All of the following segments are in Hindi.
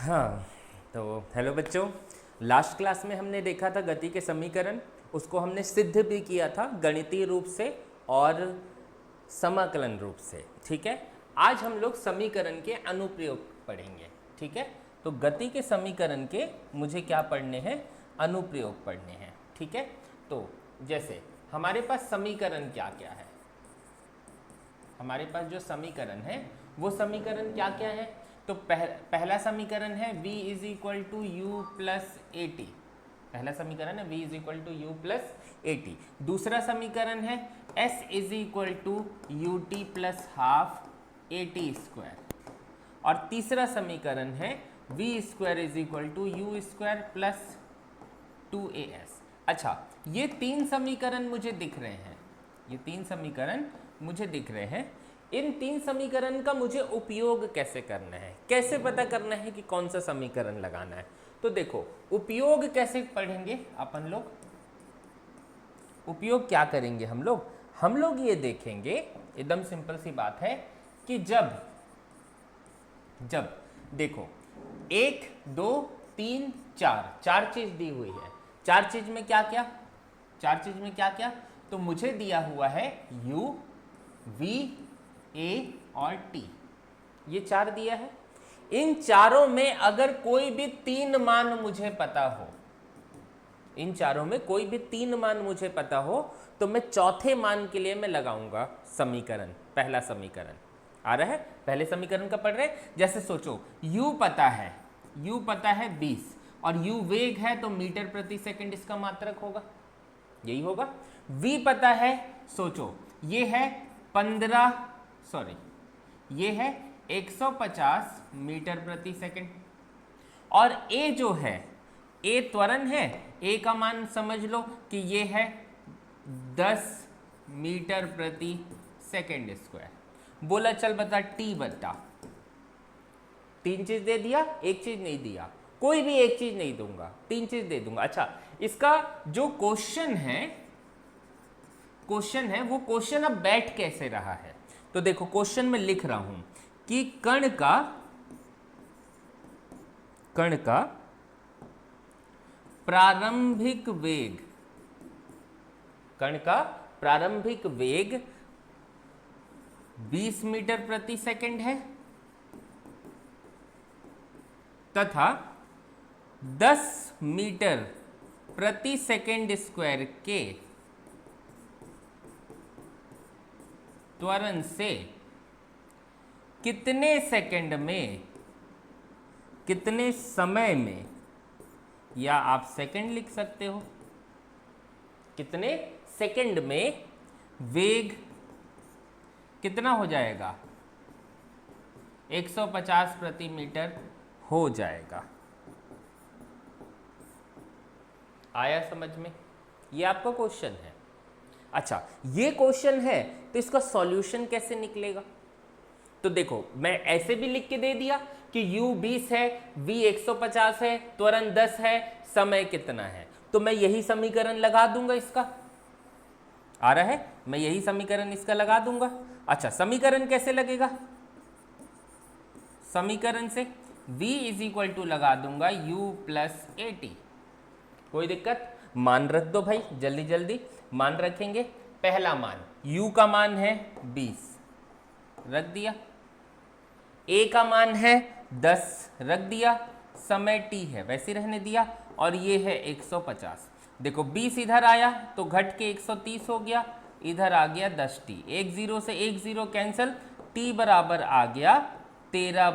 हाँ, तो हेलो बच्चों। लास्ट क्लास में हमने देखा था गति के समीकरण, उसको हमने सिद्ध भी किया था गणितीय रूप से और समाकलन रूप से। ठीक है, आज हम लोग समीकरण के अनुप्रयोग पढ़ेंगे। ठीक है, तो गति के समीकरण के मुझे क्या पढ़ने हैं, अनुप्रयोग पढ़ने हैं। ठीक है, तो जैसे हमारे पास समीकरण क्या क्या है, हमारे पास जो समीकरण है वो समीकरण क्या क्या है। तो पहला समीकरण है v is equal to u plus a t. पहला समीकरण है v is equal to u plus a t. दूसरा समीकरण है s is equal to u t plus half a t square. और तीसरा समीकरण है v square is equal to u square plus 2as। अच्छा, ये तीन समीकरण मुझे दिख रहे हैं, ये तीन समीकरण मुझे दिख रहे हैं। इन तीन समीकरण का मुझे उपयोग कैसे करना है, कैसे पता करना है कि कौन सा समीकरण लगाना है। तो देखो, उपयोग कैसे पढ़ेंगे अपन लोग, उपयोग क्या करेंगे हम लोग ये देखेंगे, एकदम सिंपल सी बात है कि जब देखो 1 2 3 4 चीज दी हुई है, चार चीज में क्या क्या, तो मुझे दिया हुआ है u v a और t, ये चार दिया है। इन चारों में अगर कोई भी तीन मान मुझे पता हो, इन चारों में कोई भी तीन मान मुझे पता हो, तो मैं चौथे मान के लिए मैं लगाऊंगा समीकरण। पहला समीकरण आ रहा है, पहले समीकरण का पढ़ रहे। जैसे सोचो, u पता है 20 और u वेग है, तो मीटर प्रति सेकंड इसका मात्रक होगा, यही होगा। v पता है, सोचो ये है 150 मीटर प्रति सेकंड। और a जो है, a त्वरण है, a का मान समझ लो कि ये है 10 मीटर प्रति सेकंड स्क्वायर। बोला चल बता t बता, तीन चीज दे दिया, एक चीज नहीं दिया, कोई भी एक चीज नहीं दूंगा, तीन चीज दे दूंगा। अच्छा, इसका जो क्वेश्चन है वो क्वेश्चन अब बैठ कैसे रहा है, तो देखो क्वेश्चन में लिख रहा हूं कि कण का प्रारंभिक वेग 20 मीटर प्रति सेकंड है तथा 10 मीटर प्रति सेकंड स्क्वायर के त्वरण से कितने सेकंड में, कितने समय में, या आप सेकंड लिख सकते हो, कितने सेकंड में वेग कितना हो जाएगा, 150 प्रति मीटर हो जाएगा। आया समझ में, ये आपका क्वेश्चन है। अच्छा, ये क्वेश्चन है तो इसका सॉल्यूशन कैसे निकलेगा। तो देखो, मैं ऐसे भी लिख के दे दिया कि u 20 है, v 150 है, त्वरण 10 है, समय कितना है, तो मैं यही समीकरण लगा दूंगा इसका। आ रहा है, मैं यही समीकरण इसका लगा दूंगा। अच्छा, समीकरण कैसे लगेगा, समीकरण से v इज इक्वल टू लगा दूंगा u प्लस ए टी। कोई दिक्कत, मान रख दो भाई, जल्दी जल्दी मान रखेंगे। पहला मान u का मान है 20, रख दिया। a का मान है 10, रख दिया। समय t है, वैसे रहने दिया। और ये है 150। देखो 20 इधर आया तो घट के 130 हो गया, इधर आ गया 10t, एक जीरो से एक जीरो कैंसिल, t बराबर आ गया 13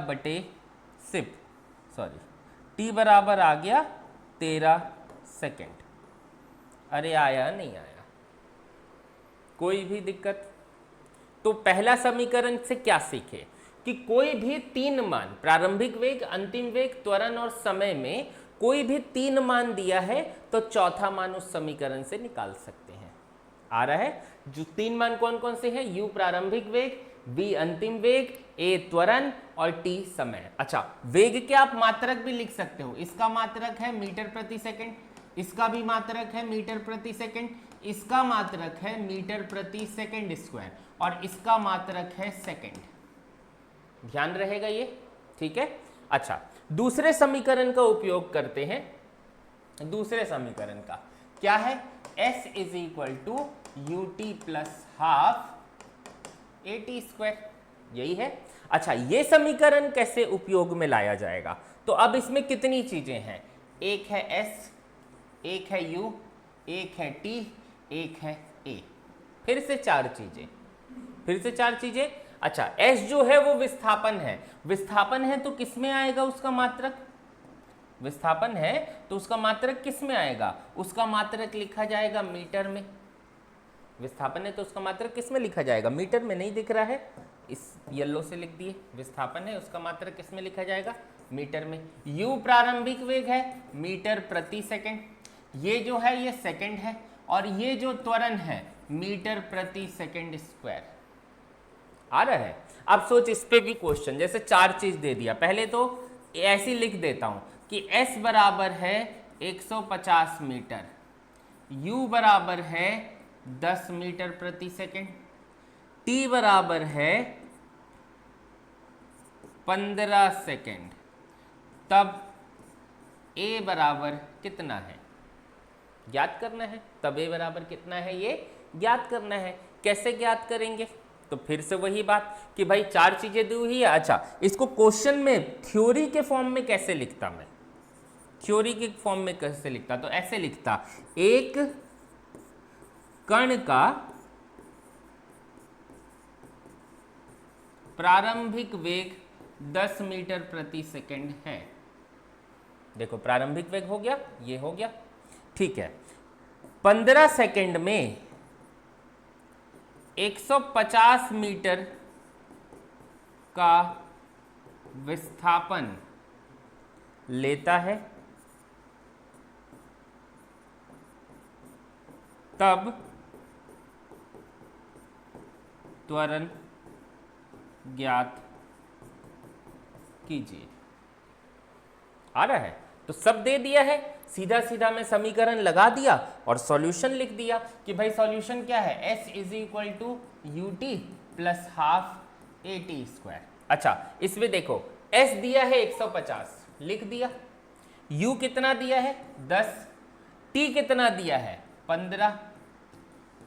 बराबर आ गया 13 सेकेंड। अरे आया नहीं आया, कोई भी दिक्कत। तो पहला समीकरण से क्या सीखे कि कोई भी तीन मान, प्रारंभिक वेग, अंतिम वेग, त्वरण और समय में कोई भी तीन मान दिया है तो चौथा मान उस समीकरण से निकाल सकते हैं। आ रहा है, जो तीन मान कौन कौन से हैं, u प्रारंभिक वेग, v अंतिम वेग, a त्वरण और t समय। अच्छा, वेग के आप मात्रक भी लिख सकते हो, इसका मात्रक है मीटर प्रति सेकंड, इसका भी मात्रक है मीटर प्रति सेकंड, इसका मात्रक है मीटर प्रति सेकंड स्क्वायर और इसका मात्रक है सेकंड। ध्यान रहेगा ये, ठीक है। अच्छा, दूसरे समीकरण का उपयोग करते हैं। दूसरे समीकरण का क्या है? s is equal to u t plus half a t square, यही है। अच्छा, ये समीकरण कैसे उपयोग में लाया जाएगा? तो अब इसमें कितनी चीजें हैं? एक है s, एक है u, एक है t, एक है a, फिर से चार चीजें। अच्छा, s जो है वो विस्थापन है तो किस में आएगा उसका मात्रक? विस्थापन है तो उसका मात्रक किस में आएगा? उसका मात्रक लिखा जाएगा मीटर में। विस्थापन है तो उसका मात्रक किस में लिखा जाएगा? मीटर में। नहीं दिख रहा है, इस येलो से लिख दिए। विस्थापन है, उसका मात्रक किस में लिखा जाएगा? मीटर में। u प्रारंभिक वेग है मीटर प्रति सेकंड, ये जो है ये सेकंड है, और ये जो त्वरण है मीटर प्रति सेकंड स्क्वायर। आ रहा है? अब सोच इस पे भी क्वेश्चन, जैसे चार चीज दे दिया। पहले तो ऐसी लिख देता हूं कि s बराबर है 150 मीटर, u बराबर है 10 मीटर प्रति सेकंड, t बराबर है 15 सेकंड, तब a बराबर कितना है ज्ञात करना है। तब a बराबर कितना है ये ज्ञात करना है। कैसे ज्ञात करेंगे? तो फिर से वही बात कि भाई चार चीजें दी हुई है। अच्छा, इसको क्वेश्चन में थ्योरी के फॉर्म में कैसे लिखता? मैं थ्योरी के फॉर्म में कैसे लिखता? तो ऐसे लिखता, एक कण का प्रारंभिक वेग 10 मीटर प्रति सेकंड है। देखो, प्रारंभिक वेग हो गया, ये हो गया, ठीक है। 15 सेकंड में 150 मीटर का विस्थापन लेता है, तब त्वरण ज्ञात कीजिए। आ रहा है? तो सब दे दिया है, सीधा सीधा मैं समीकरण लगा दिया और सॉल्यूशन लिख दिया कि भाई सॉल्यूशन क्या है? s is equal to u t plus half a t square. अच्छा, इसमें देखो s दिया है 150, लिख दिया। u कितना दिया है? 10, t कितना दिया है? 15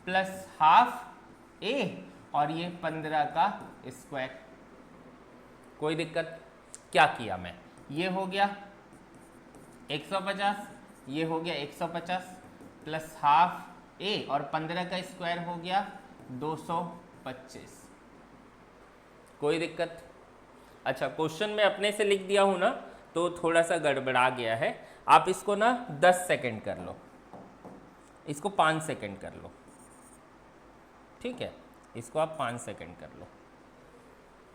प्लस हाफ a, और ये 15 का स्क्वायर। कोई दिक्कत? क्या किया मैं? ये हो गया 150, ये हो गया 150 प्लस हाफ a, और 15 का स्क्वायर हो गया 225। कोई दिक्कत? अच्छा, क्वेश्चन में अपने से लिख दिया हूं ना, तो थोड़ा सा गड़बड़ा गया है। आप इसको ना 10 सेकंड कर लो, इसको 5 सेकंड कर लो, ठीक है? इसको आप 5 सेकंड कर लो,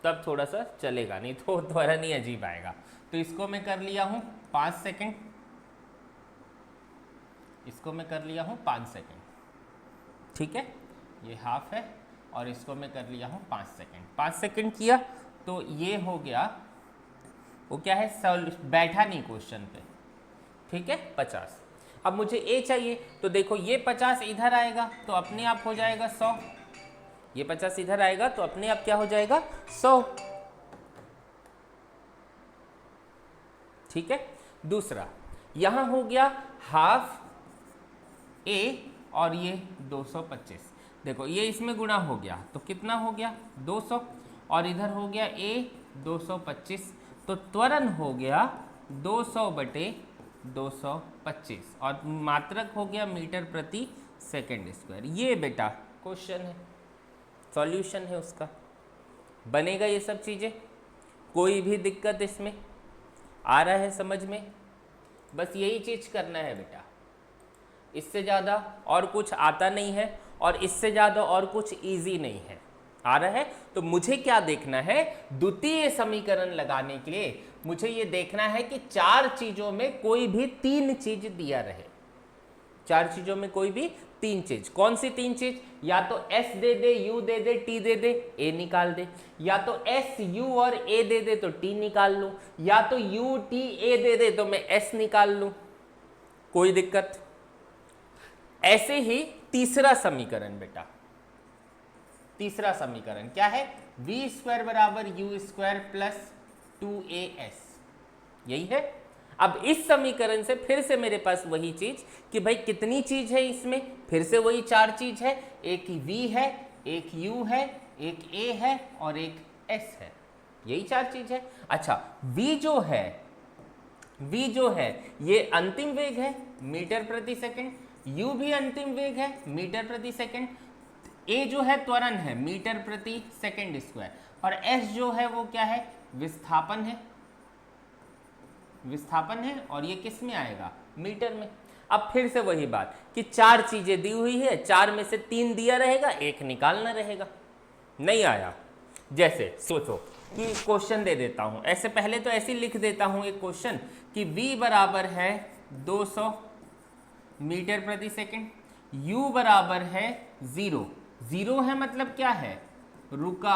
तब थोड़ा सा चलेगा, नहीं तो त्वरण ही अजीब आएगा। तो इसको मैं कर लिया हूं 5 सेकंड, इसको मैं कर लिया हूं 5 सेकंड, ठीक है? ये हाफ है, और इसको मैं कर लिया हूं 5 सेकंड। 5 सेकंड किया तो ये हो गया, वो क्या है? बैठा नहीं क्वेश्चन पे, ठीक है? 50। अब मुझे a चाहिए, तो देखो ये 50 इधर आएगा तो अपने आप हो जाएगा 100, ये 50 इधर आएगा तो अपने आप क्या हो जाएगा? 100, ठीक है? दूसरा, यहां हो गया हाफ a, और ये 225। देखो ये इसमें गुणा हो गया तो कितना हो गया? 200, और इधर हो गया a 225, तो त्वरण हो गया 200 बटे 225, और मात्रक हो गया मीटर प्रति सेकंड स्क्वायर। ये बेटा क्वेश्चन है, सॉल्यूशन है उसका। बनेगा ये सब चीज़ें? कोई भी दिक्कत इसमें आ रहा है समझ में? बस यही चीज़ करना है बेटा, इससे ज़्यादा और कुछ आता नहीं है, और इससे ज़्यादा और कुछ इजी नहीं है। आ रहा है? तो मुझे क्या देखना है? द्वितीय समीकरण लगाने के लिए मुझे ये देखना है कि चार चीज़ों में कोई भी तीन चीज दिया रहे। चार चीज़ों में कोई भी तीन चीज। कौन सी तीन चीज? या तो s they they, u they they, t they they, a निकाल दे, या तो s u और a दे दे तो t निकाल लूं, या तो u t a दे दे तो मैं s निकाल लूं। कोई दिक्कत? ऐसे ही तीसरा समीकरण बेटा, तीसरा समीकरण क्या है? v स्क्वायर बराबर u स्क्वायर प्लस 2as। यही है। अब इस समीकरण से फिर से मेरे पास वही चीज कि भाई कितनी चीज है इसमें, फिर से वही 4 चीज है, एक v है, एक u है, एक a है और एक s है, यही 4 चीज है। अच्छा v जो है ये अंतिम वेग है मीटर प्रति सेकंड, u भी अंतिम वेग है मीटर प्रति सेकंड, a जो है त्वरण है मीटर प्रति सेकंड स्क्वायर और s जो है वो क्या है, विस्थापन है और ये किस में आएगा, मीटर में। अब फिर से वही बात कि 4 चीजें दी हुई है, 4 में से 3 दिया रहेगा, 1 निकालना रहेगा। नहीं आया, जैसे सोचो कि क्वेश्चन दे देता हूं, ऐसे पहले तो ऐसे लिख देता हूं एक क्वेश्चन कि v बराबर है 200 मीटर प्रति सेकंड, u बराबर है 0 है मतलब क्या है, रुका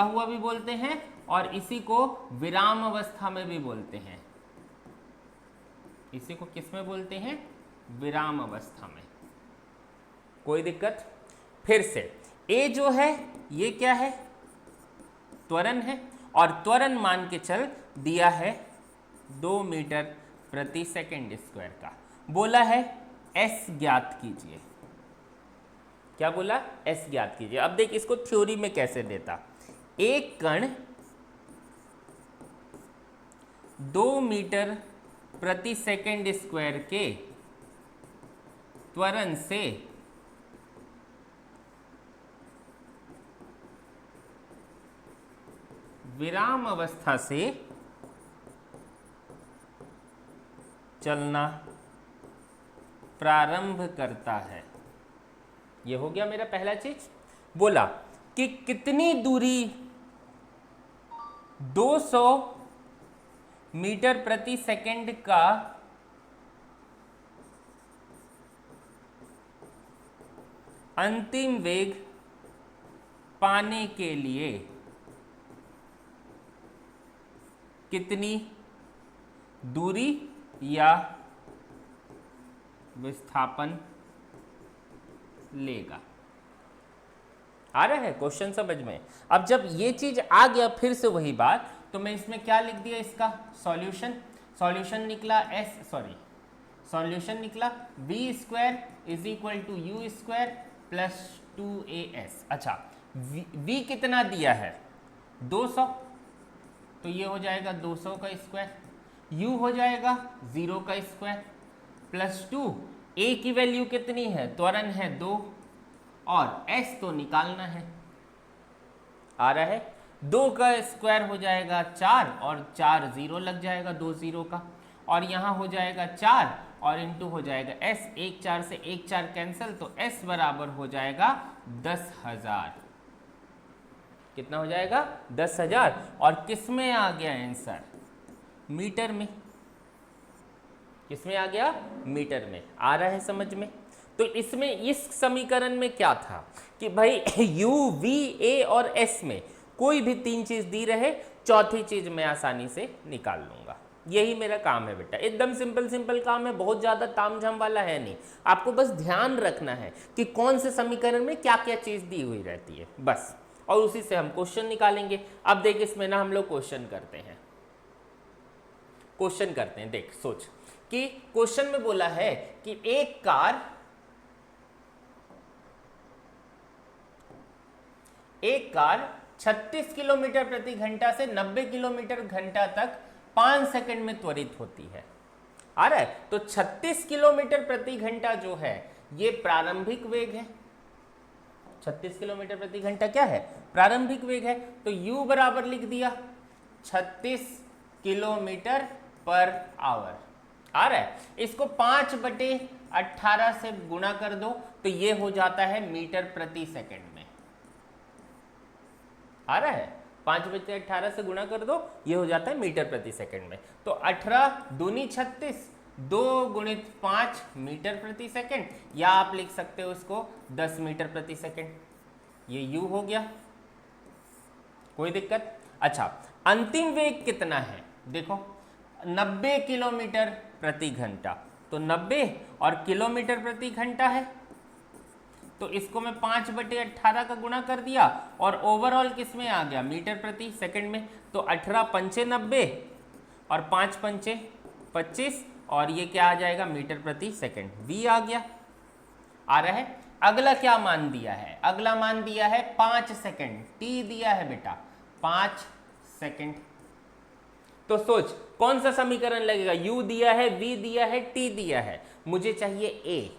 हुआ भी बोलते हैं और इसी को विराम अवस्था में भी बोलते हैं। इसी को किस में बोलते हैं, विराम अवस्था में। कोई दिक्कत। फिर से a जो है ये क्या है, त्वरण है और त्वरण मान के चल दिया है 2 मीटर प्रति सेकंड स्क्वायर का। बोला है s ज्ञात कीजिए। क्या बोला, s ज्ञात कीजिए। अब देख इसको थ्योरी में कैसे देता, एक कण 2 मीटर प्रति सेकंड स्क्वायर के त्वरण से विराम अवस्था से चलना प्रारंभ करता है। यह हो गया मेरा पहला चीज। बोला कि कितनी दूरी 200 मीटर प्रति सेकंड का अंतिम वेग पाने के लिए कितनी दूरी या विस्थापन लेगा। आ रहा है क्वेश्चन समझ में। अब जब ये चीज आ गया फिर से वही बात, तो मैं इसमें क्या लिख दिया, इसका सॉल्यूशन निकला v square is equal to u square plus 2as। अच्छा v कितना दिया है 200, तो ये हो जाएगा 200 का स्क्वायर, u हो जाएगा 0 का स्क्वायर प्लस 2, a की वैल्यू कितनी है, त्वरण है 2 और s तो निकालना है। आ रहा है 2 का स्क्वायर हो जाएगा 4 और 4 0 लग जाएगा 2 0 का, और यहाँ हो जाएगा 4 और इंटू हो जाएगा s, 1 4 से 1 4 कैंसिल, तो s बराबर हो जाएगा 10,000। कितना हो जाएगा 10,000। और किस में आ गया आंसर, मीटर में। किस में आ गया, मीटर में। आ रहा है समझ में। तो इसमें इस समीकरण में क्या था कि भाई u v a और s में कोई भी 3 चीज दी रहे, चौथी चीज मैं आसानी से निकाल लूंगा। यही मेरा काम है बेटा, एकदम सिंपल काम है, बहुत ज्यादा तामझाम वाला है नहीं। आपको बस ध्यान रखना है कि कौन से समीकरण में क्या क्या चीज दी हुई रहती है बस, और उसी से हम क्वेश्चन निकालेंगे। अब देख इसमें ना हम लोग क्वेश्चन करते हैं। देख सोच कि क्वेश्चन में बोला है कि एक कार 36 किलोमीटर प्रति घंटा से 90 किलोमीटर घंटा तक 5 सेकंड में त्वरित होती है। आ रहा है, तो 36 किलोमीटर प्रति घंटा जो है ये प्रारंभिक वेग है। 36 किलोमीटर प्रति घंटा क्या है, प्रारंभिक वेग है। तो u बराबर लिख दिया 36 किलोमीटर पर आवर। आ रहा है, इसको 5/18 से गुणा कर दो तो ये हो जाता है मीटर प्रति सेकंड में। आ रहा है, 5/18 से गुणा कर दो, ये हो जाता है मीटर प्रति सेकंड में। तो 18 दूनी 36, 2 गुणित 5 मीटर प्रति सेकंड, या आप लिख सकते हो इसको 10 मीटर प्रति सेकंड। ये u हो गया, कोई दिक्कत। अच्छा अंतिम वेग कितना है, देखो 90 किलोमीटर प्रति घंटा, तो 90 और किलोमीटर प्रति घंटा है, तो इसको मैं 5/18 का गुणा कर दिया और ओवरऑल किस में आ गया, मीटर प्रति सेकंड में। तो 18 पंचे 90 और 5 पंचे 25 और ये क्या आ जाएगा, मीटर प्रति सेकंड। v आ गया, आ रहा है। अगला क्या मान दिया है, अगला मान दिया है 5 सेकंड, t दिया है बेटा 5 सेकंड। तो सोच कौन सा समीकरण लगेगा, u दिया है, v दिया है, t दिया है, मुझे चाहिए a,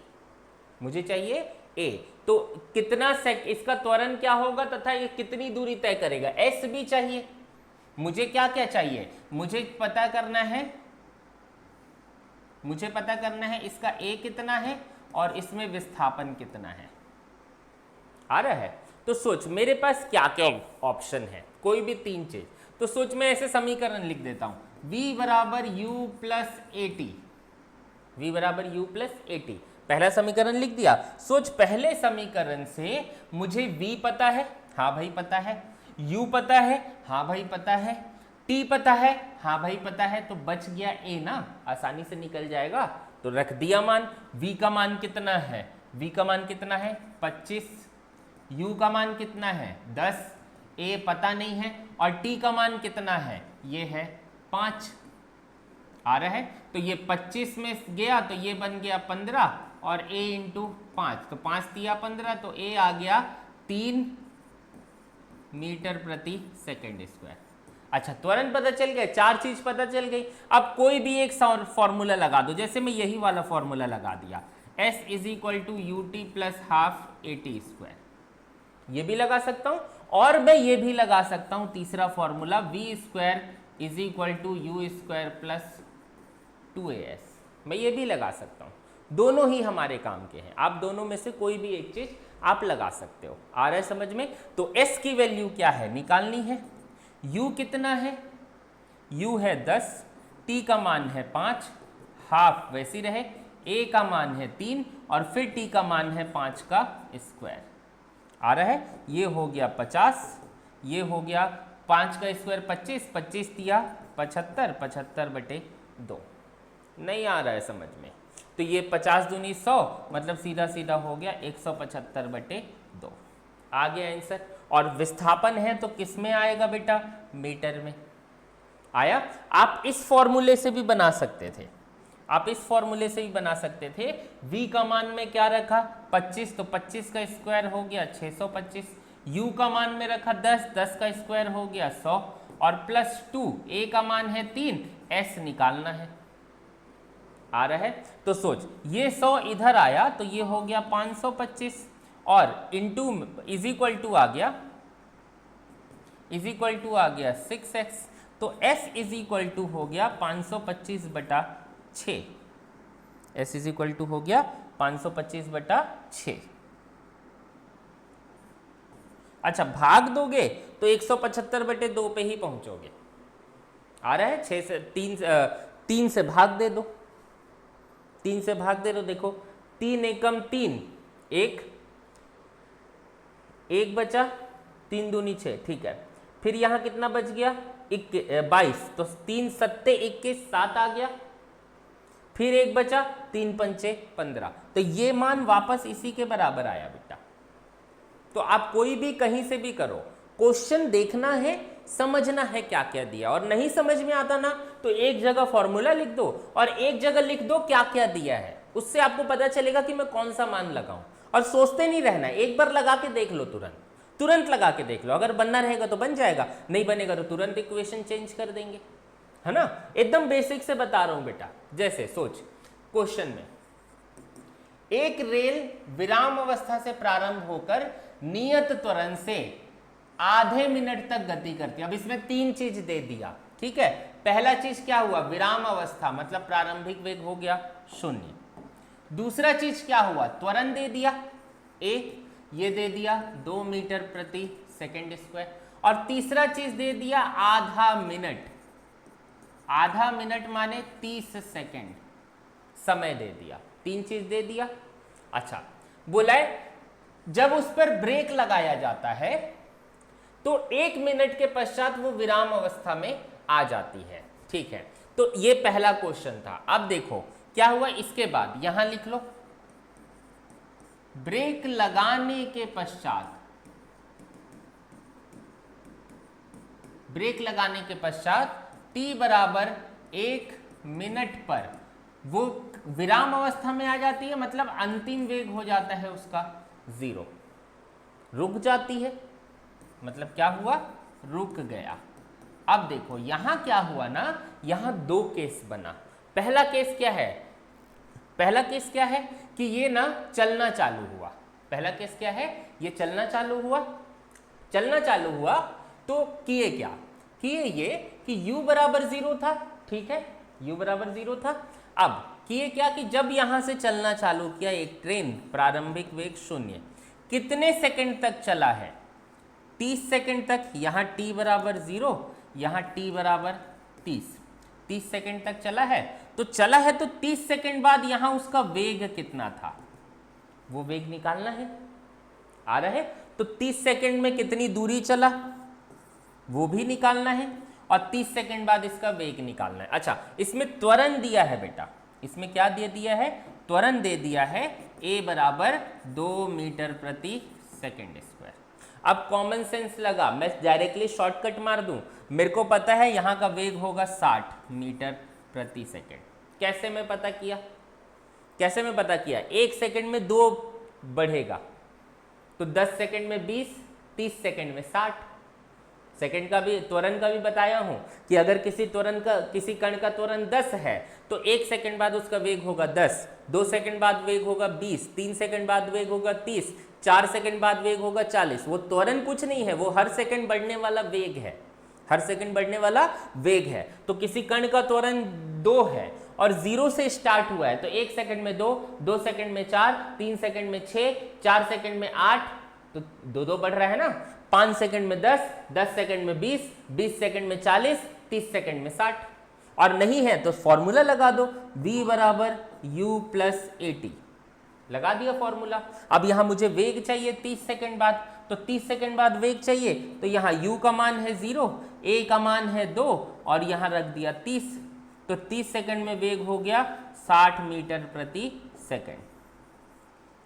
मुझे चाहिए a। तो कितना इसका त्वरण क्या होगा तथा ये कितनी दूरी तय करेगा, s भी चाहिए। मुझे क्या क्या चाहिए, मुझे पता करना है, मुझे पता करना है इसका a कितना है और इसमें विस्थापन कितना है। आ रहा है। तो सोच मेरे पास क्या क्या ऑप्शन है, कोई भी 3 चीज। तो सोच मैं ऐसे समीकरण लिख देता हूं, v बराबर u प्लस at, v बराबर u प्लस at, पहला समीकरण लिख दिया। सोच पहले समीकरण से मुझे v पता है, हाँ भाई पता है, u पता है, हाँ भाई पता है, t पता है, हाँ भाई पता है, तो बच गया a ना, आसानी से निकल जाएगा। तो रख दिया मान, v का मान कितना है, v का मान कितना है 25, u का मान कितना है 10, a पता नहीं है, और t का मान कितना है, ये है 5। आ रहा है। तो ये 25 में गया तो ये बन गया 15 और a इंटू 5, तो 5 दिया 15, तो a आ गया 3 मीटर प्रति सेकंड स्क्वायर। अच्छा त्वरण पता चल गया, 4 चीज पता चल गई। अब कोई भी एक फॉर्मूला लगा दो, जैसे मैं यही वाला फॉर्मूला लगा दिया, s is equal to u t plus half a t square, ये भी लगा सकता हूं। और मैं ये भी लगा सकता हूं तीसरा formula, v square is equal to u square plus 2as, मैं ये भी लगा सकता हूं। दोनों ही हमारे काम के हैं, आप दोनों में से कोई भी एक चीज आप लगा सकते हो। आ रहा है समझ में। तो s की वैल्यू क्या है निकालनी है, u कितना है, u है 10, t का मान है 5, हाफ वैसी रहे, a का मान है 3 और फिर t का मान है 5 का स्क्वायर। आ रहा है। ये हो गया 50, ये हो गया 5 का स्क्वायर 25, 25 दिया 75, 75/2। नहीं आ रहा है समझ में, तो ये 50 दूनी 100, मतलब सीधा सीधा हो गया 175/2। आ गया आंसर। और विस्थापन है तो किस में आएगा बेटा, मीटर में आया। आप इस फॉर्मूले से भी बना सकते थे, आप इस फॉर्मूले से भी बना सकते थे। v का मान में क्या रखा 25, तो 25 का स्क्वायर हो गया 625, u का मान में रखा 10, 10 का स्क्वायर हो गया 100 और प्लस 2, a का मान है 3, s निकालना है। आ रहा है। तो सोच ये 100 इधर आया तो ये हो गया 525 और इंटू इज इक्वल टू आ गया, इज इक्वल टू आ गया 6x, तो s इज इक्वल टू हो गया 525/6, s इज इक्वल टू हो गया 525/6। अच्छा भाग दोगे तो 175/2 पे ही पहुंचोगे। आ रहा है। 6 से 3 से भाग दे दो, 3 से भाग दे दो, देखो 3 एकम 3, 1 बचा, 3 दूनी 6, ठीक है। फिर यहाँ कितना बच गया 22, तो 3 सत्ते 21, 7 आ गया। फिर 1 बचा, 3 पंचे 15, तो ये मान वापस इसी के बराबर आया बेटा। तो आप कोई भी कहीं से भी करो, क्वेश्चन देखना है, समझना है क्या क्या दिया, और नहीं समझ में आता ना तो एक जगह फॉर्मूला लिख दो और एक जगह लिख दो क्या क्या दिया है, उससे आपको पता चलेगा कि मैं कौन सा मान लगाऊं। और सोचते नहीं रहना, एक बार लगा के देख लो, तुरंत लगा के देख लो, अगर बनना रहेगा तो बन जाएगा, नहीं बनेगा तो तुरंत इक्वेशन चेंज कर देंगे, है ना। एकदम बेसिक से बता रहा हूं बेटा। जैसे सोच क्वेश्चन में एक रेल विराम अवस्था से प्रारंभ होकर नियत त्वरण से आधे मिनट तक गति करती है। अब इसमें 3 चीज दे दिया, ठीक है। पहला चीज क्या हुआ, विराम अवस्था, मतलब प्रारंभिक वेग हो गया 0। दूसरा चीज क्या हुआ, त्वरण दे दिया a, ये दे दिया 2 मीटर प्रति सेकंड स्क्वायर, और तीसरा चीज दे दिया आधा मिनट, आधा मिनट माने 30 सेकंड समय दे दिया। 3 चीज दे दिया। अच्छा बोला है जब उस पर ब्रेक लगाया जाता है तो 1 मिनट के पश्चात वो विराम अवस्था में आ जाती है, ठीक है। तो ये पहला क्वेश्चन था। अब देखो क्या हुआ इसके बाद, यहां लिख लो ब्रेक लगाने के पश्चात, ब्रेक लगाने के पश्चात t बराबर 1 मिनट पर वो विराम अवस्था में आ जाती है, मतलब अंतिम वेग हो जाता है उसका 0, रुक जाती है, मतलब क्या हुआ, रुक गया। अब देखो यहां क्या हुआ ना, यहां दो केस बना। पहला केस क्या है, पहला केस क्या है कि ये ना चलना चालू हुआ, पहला केस क्या है, ये चलना चालू हुआ, चलना चालू हुआ तो किए क्या, किए ये कि u बराबर 0 था, ठीक है, u बराबर 0 था। अब किए क्या कि जब यहां से चलना चालू किया एक ट्रेन, प्रारंभिक वेग 0, कितने सेकंड तक चला है, 30 सेकंड तक। यहाँ t बराबर 0, यहाँ t बराबर 30 सेकंड तक चला है। तो चला है तो 30 सेकंड बाद यहाँ उसका वेग कितना था, वो वेग निकालना है। आ रहा है, तो 30 सेकंड में कितनी दूरी चला वो भी निकालना है, और 30 सेकंड बाद इसका वेग निकालना है। अच्छा, इसमें त्वरण दिया है बेटा, इसमें क्या दे दिया है, त्वरण दे दिया है, a बराबर 2 मीटर प्रति सेकंड स्क्वायर। अब कॉमन सेंस लगा, मैं डायरेक्टली शॉर्टकट मार दूं, मेरे को पता है यहाँ का वेग होगा 60 मीटर प्रति सेकंड। कैसे मैं पता किया, कैसे मैं पता किया, 1 सेकंड में 2 बढ़ेगा, तो 10 सेकंड में 20, 30 सेकंड में 60 सेकंड का भी, त्वरण का भी बताया हूं कि अगर किसी त्वरण का, किसी कण का त्वरण 10 है तो 1 सेकंड बाद उसका वेग होगा 10, 2 सेकंड बाद वेग होगा 20, 3 सेकंड बाद वेग होगा 30, 4 सेकंड बाद वेग होगा 40। वो त्वरण कुछ नहीं है, वो हर सेकंड बढ़ने वाला वेग है, हर सेकंड बढ़ने वाला वेग है। तो किसी कण का त्वरण 2 है और 0 से स्टार्ट हुआ है, तो 1 सेकंड में 2, 2 सेकंड में 4, 3 सेकंड में 6, 4 सेकंड में 8, तो 2 बढ़ रहा है ना, 5 सेकंड में 10, 10 सेकंड में 20, 20 सेकंड में 40, 30 सेकंड में 60। और नहीं है तो फॉर्मूला लगा दो, v बराबर u प्लस AT, लगा दिया फॉर्मूला। अब यहां मुझे वेग चाहिए 30 सेकंड बाद, तो 30 सेकंड बाद वेग चाहिए, तो यहां u का मान है 0, a का मान है 2, और यहां रख दिया 30, तो 30 सेकंड में वेग हो गया 60 मीटर प्रति सेकंड।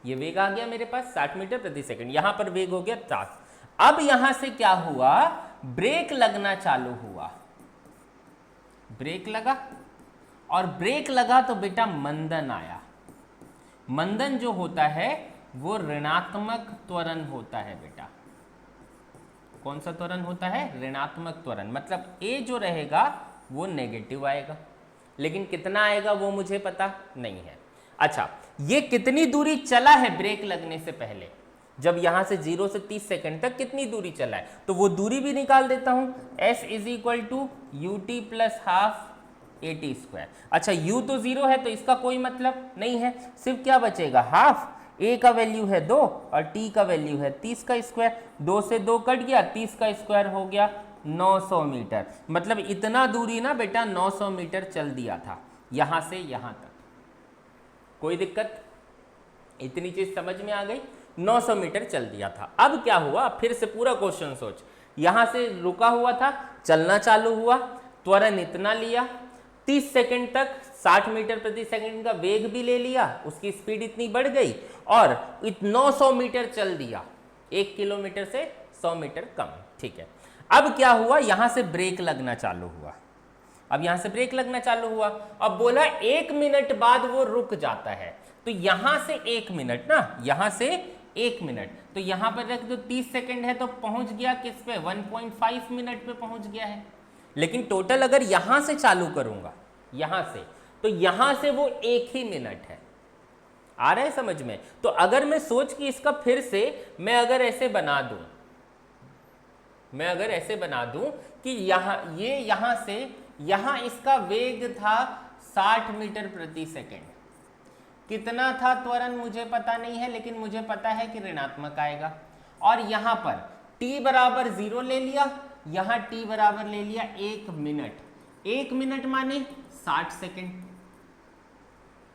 ये वेग आ गया मेरे पास 60 मीटर प्रति सेकंड, यहां पर वेग हो गया 60। अब यहां से क्या हुआ, ब्रेक लगना चालू हुआ, ब्रेक लगा, और ब्रेक लगा तो बेटा मंदन आया। मंदन जो होता है वो ऋणात्मक त्वरण होता है बेटा। कौन सा त्वरण होता है, ऋणात्मक त्वरण, मतलब a जो रहेगा वो नेगेटिव आएगा, लेकिन कितना आएगा वो मुझे पता नहीं है। अच्छा, ये कितनी दूरी चला है ब्रेक लगने से पहले, जब यहां से 0 से 30 सेकंड तक कितनी दूरी चला है, तो वो दूरी भी निकाल देता हूं, s is equal to ut plus half AT square. अच्छा, u तो 0 है तो इसका कोई मतलब नहीं है, सिर्फ क्या बचेगा, हाफ, a का वैल्यू है 2 और t का वैल्यू है 30 का स्क्वायर, 2 से 2 कट गया, 30 का स्क्वायर हो गया 900 मीटर। मतलब इतना दूरी ना बेटा 900 मीटर चल दिया था यहां से यहां तक। कोई दिक्कत, इतनी चीज समझ में आ गई, 900 मीटर चल दिया था। अब क्या हुआ, फिर से पूरा क्वेश्चन सोच, यहां से रुका हुआ था, चलना चालू हुआ, त्वरण इतना लिया, 30 सेकंड तक 60 मीटर प्रति सेकंड का वेग भी ले लिया, उसकी स्पीड इतनी बढ़ गई, और 900 मीटर चल दिया, 1 किलोमीटर से 100 मीटर कम, ठीक है। अब क्या हुआ, यहां से ब्रेक लगना चालू हुआ, अब यहां से ब्रेक लगना चालू हुआ, अब बोला 1 मिनट बाद वो रुक जाता है, तो यहां से 1 मिनट ना, यहां से 1 मिनट, तो यहां पर रख दो 30 सेकंड है तो पहुंच गया किस पे, 1.5 मिनट पे पहुंच गया है। लेकिन टोटल अगर यहां से चालू करूंगा, यहां से, तो यहां से वो 1 ही मिनट है। आ रहा है समझ में? तो अगर मैं सोच कि इसका फिर से मैं अगर ऐसे बना दूं, मैं अगर ऐसे बना दूं कि यहां से यहां इसका वेग था 60 मीटर प्रति सेकंड, कितना था त्वरण मुझे पता नहीं है, लेकिन मुझे पता है कि ऋणात्मक आएगा। और यहां पर t बराबर 0 ले लिया, यहां t बराबर ले लिया 1 मिनट, 1 मिनट माने 60 सेकंड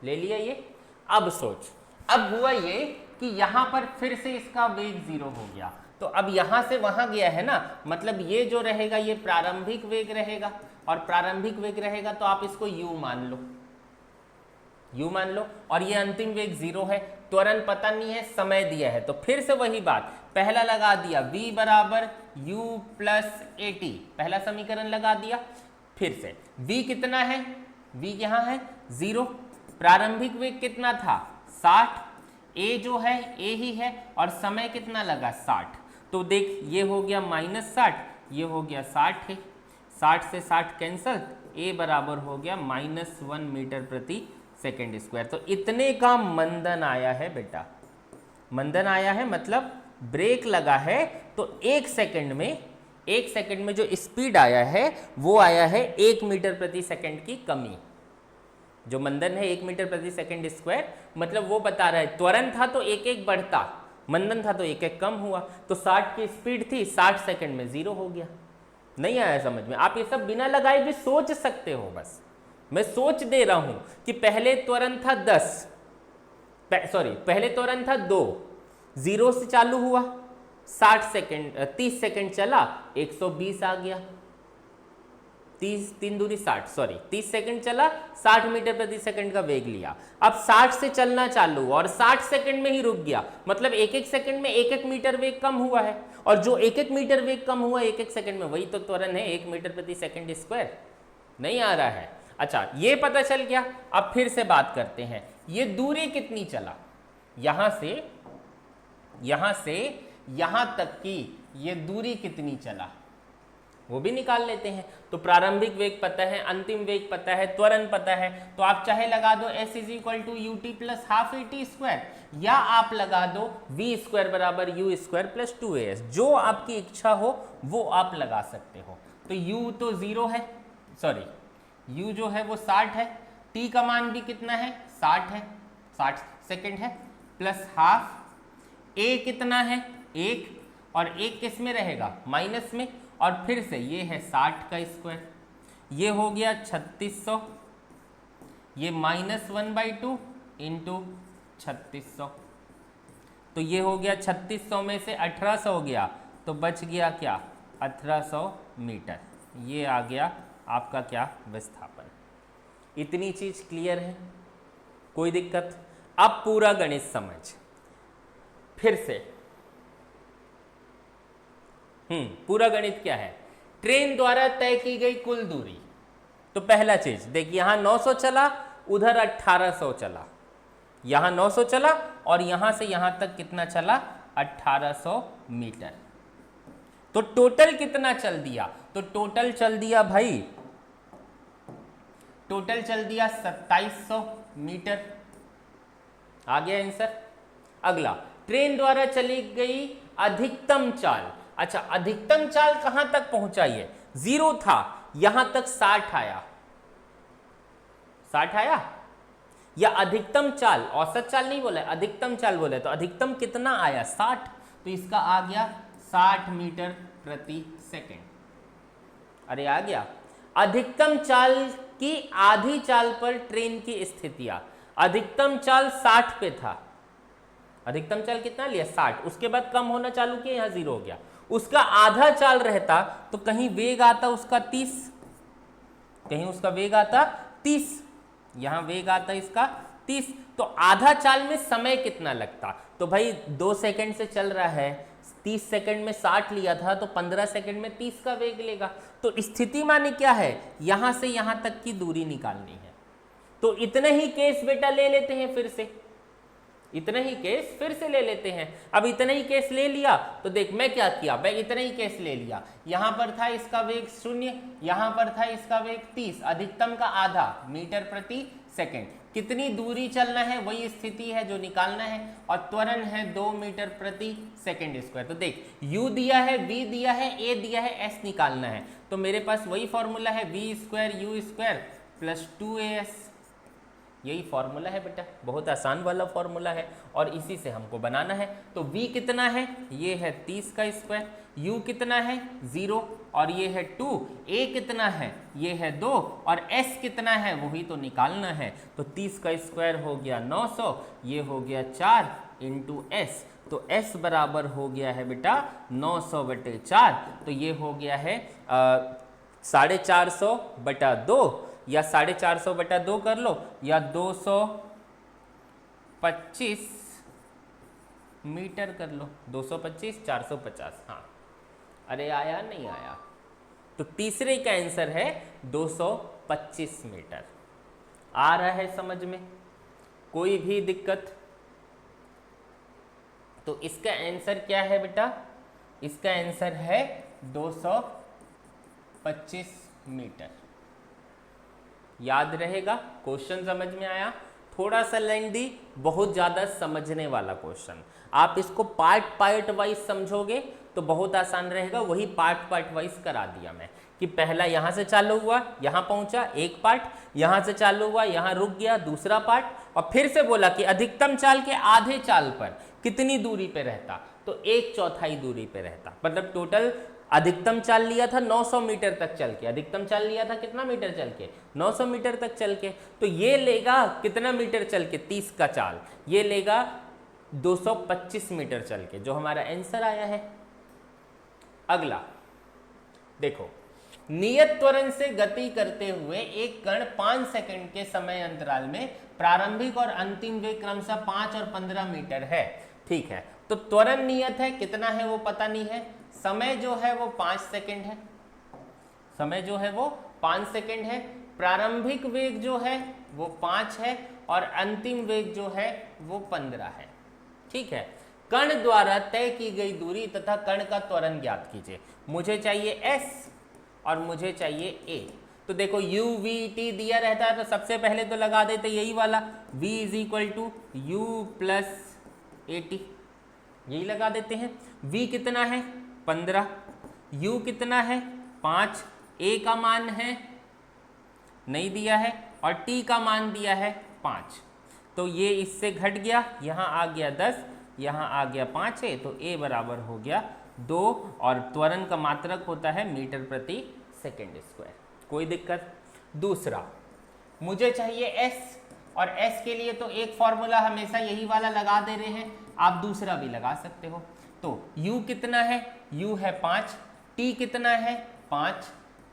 ले लिया ये। अब सोच, अब हुआ ये कि यहां पर फिर से इसका वेग 0 हो गया, तो अब यहां से वहां गया है ना, मतलब ये जो रहेगा ये प्रारंभिक वेग रहेगा, और प्रारंभिक वेग रहेगा तो आप इसको u मान लो, u मान लो, और ये अंतिम वेग 0 है, त्वरण पता नहीं है, समय दिया है। तो फिर से वही बात, पहला लगा दिया v बराबर u प्लस ए टी, पहला समीकरण लगा दिया। फिर से v कितना है, v यहाँ है 0, प्रारंभिक वेग कितना था 60, a जो है a ही है, और समय कितना लगा 60। तो देख ये हो गया -60, ये हो गया 60 है, 60 से 60 कैंसल, a बराबर हो गया -1 मीटर प्रति सेकेंड स्क्वायर। तो इतने का मंदन आया है बेटा, मंदन आया है मतलब ब्रेक लगा है, तो एक सेकंड में जो स्पीड आया है वो आया है 1 मीटर प्रति सेकंड की कमी। जो मंदन है 1 मीटर प्रति सेकंड स्क्वायर, मतलब वो बता रहा है त्वरण था तो एक एक बढ़ता, मंदन था तो एक एक कम हुआ। तो 60 की स्पीड थी, 60 सेकंड में 0 हो गया। नहीं आया समझ में? आप ये सब बिना लगाए भी सोच सकते हो, बस मैं सोच दे रहा हूं कि पहले त्वरण था 10, पहले त्वरण था 2, 0 से चालू हुआ, 30 सेकंड चला, 120 आ गया, 3 दूनी 60, 30 सेकंड चला, 60 मीटर प्रति सेकंड का वेग लिया। अब 60 से चलना चालू और 60 सेकंड में ही रुक गया, मतलब एक एक सेकंड में 1 मीटर वेग कम हुआ है, और जो 1 मीटर वेग कम हुआ 1 सेकंड में, वही तो त्वरण है 1 मीटर प्रति सेकंड स्क्वायर। नहीं आ रहा है? अच्छा, ये पता चल गया। अब फिर से बात करते हैं, ये दूरी कितनी चला, यहां से यहां तक की ये दूरी कितनी चला, वो भी निकाल लेते हैं। तो प्रारंभिक वेग पता है, अंतिम वेग पता है, त्वरण पता है, तो आप चाहे लगा दो s is equal to u t plus half a t square, या आप लगा दो v स्क्वायर बराबर यू स्क्वायर प्लस 2as, जो आपकी इच्छा हो वो आप लगा सकते हो। तो u तो 0 है, u जो है वो 60 है, t का मान भी कितना है 60 है, 60 सेकेंड है, प्लस हाफ, a कितना है 1, और 1 किस में रहेगा माइनस में, और फिर से ये है 60 का स्क्वायर, ये हो गया 3600, ये -1/2 इंटू 3600, तो ये हो गया 3600 में से 1800 हो गया, तो बच गया क्या 1800 मीटर। ये आ गया आपका क्या विस्थापन। इतनी चीज क्लियर है, कोई दिक्कत? अब पूरा गणित समझ। फिर से पूरा गणित क्या है, ट्रेन द्वारा तय की गई कुल दूरी। तो पहला चीज देख, यहां 900 चला, उधर 1800 चला, यहां 900 चला और यहां से यहां तक कितना चला 1800 मीटर। तो टोटल कितना चल दिया, तो टोटल चल दिया भाई, टोटल चल दिया 2700 मीटर। आ गया आंसर। अगला, ट्रेन द्वारा चली गई अधिकतम चाल। अच्छा, अधिकतम चाल कहां तक पहुंचा, ये 0 था, यहां तक 60 आया, 60 आया, या अधिकतम चाल, औसत चाल नहीं बोला, अधिकतम चाल बोला, तो अधिकतम कितना आया 60, तो इसका आ गया 60 मीटर प्रति सेकेंड। अरे आ गया। अधिकतम चाल की आधी चाल पर ट्रेन की स्थितियां, अधिकतम चाल 60 पे था, अधिकतम चाल कितना लिया 60, उसके बाद कम होना चालू किया, यहां 0 हो गया, उसका आधा चाल रहता तो कहीं वेग आता उसका 30, कहीं उसका वेग आता 30, यहां वेग आता इसका 30, तो आधा चाल में समय कितना लगता, तो भाई 2 सेकंड से चल रहा है, 30 सेकंड में 60 लिया था, तो 15 सेकंड में 30 का वेग लेगा। तो स्थिति माने क्या है, यहां से यहां तक की दूरी निकालनी है। तो इतने ही केस बेटा ले लेते हैं, फिर से इतने ही केस फिर से ले लेते हैं। अब इतने ही केस ले लिया तो देख मैं क्या किया, मैं इतने ही केस ले लिया, यहां पर था इसका वेग 0, यहां पर था इसका वेग 30, अधिकतम का आधा मीटर प्रति सेकंड, कितनी दूरी चलना है वही स्थिति है जो निकालना है, और त्वरण है 2 मीटर प्रति सेकंड स्क्वायर। तो देख u दिया है, v दिया है, a दिया है, s निकालना है, तो मेरे पास वही फॉर्मूला है v square u square plus 2as, यही फॉर्मूला है बेटा, बहुत आसान वाला फॉर्मूला है, और इसी से हमको बनाना है। तो v कितना है, ये है 30 का स्क्वायर, u कितना है 0 और ये है 2, a कितना है ये है 2 और s कितना है वही तो निकालना है। तो 30 का स्क्वायर हो गया 900, ये हो गया 4 इंटू s, तो s बराबर हो गया है बेटा 900/4, तो ये हो गया है 450/2, या 450/2 कर लो, या 225 मीटर कर लो, 225 450, हाँ। अरे आया नहीं आया, तो तीसरे का आंसर है 225 मीटर। आ रहा है समझ में, कोई भी दिक्कत? तो इसका आंसर क्या है बेटा? इसका आंसर है 225 मीटर। याद रहेगा, क्वेश्चन समझ में आया? थोड़ा सा लेंदी, बहुत ज़्यादा समझने वाला क्वेश्चन। आप इसको पार्ट वाइज समझोगे तो बहुत आसान रहेगा। वही पार्ट वाइज करा दिया मैं कि पहला यहाँ से चालू हुआ, यहाँ पहुँचा एक पार्ट, यहाँ से चालू हुआ, यहाँ रुक गया दूसरा पार्ट, और फिर से बोला कि अधिकतम चाल के आधे चाल पर कितनी दूरी पे रहता, तो 1/4 दूरी पे रहता। मतलब टोटल अधिकतम चाल लिया था 900 मीटर तक चल के, अधिकतम चाल लिया था कितना मीटर चल के? 900 मीटर तक चल के। तो ये लेगा कितना मीटर चल के? 30 का चाल, ये लेगा 225 मीटर चल के, जो हमारा आंसर आया है। अगला देखो, नियत त्वरण से गति करते हुए एक कण 5 सेकंड के समय अंतराल में प्रारंभिक और अंतिम वेग क्रमशः 5 और 15 मीटर है। ठीक है, तो त्वरण नियत है, कितना है वो पता नहीं है। समय जो है वो 5 सेकंड है, समय जो है वो 5 सेकंड है। प्रारंभिक वेग जो है वो 5 है और अंतिम वेग जो है वो 15 है। ठीक है, कण द्वारा तय की गई दूरी तथा कण का त्वरण ज्ञात कीजिए। मुझे चाहिए s और मुझे चाहिए a। तो देखो u v t दिया रहता है तो सबसे पहले तो लगा देते यही वाला v is equal to u plus a t, यही लगा देते हैं। v कितना है 15, u कितना है 5, a का मान है नहीं दिया है और t का मान दिया है 5। तो ये इससे घट गया, यहाँ आ गया 10, यहाँ आ गया 5 है, तो a बराबर हो गया 2 और त्वरण का मात्रक होता है मीटर प्रति सेकेंड स्क्वायर। कोई दिक्कत? दूसरा, मुझे चाहिए s और s के लिए तो एक फॉर्मूला हमेशा यही वाला लगा दे रहे हैं, आप दूसरा भी लगा सकते हो। तो u कितना है? u है 5, t कितना है 5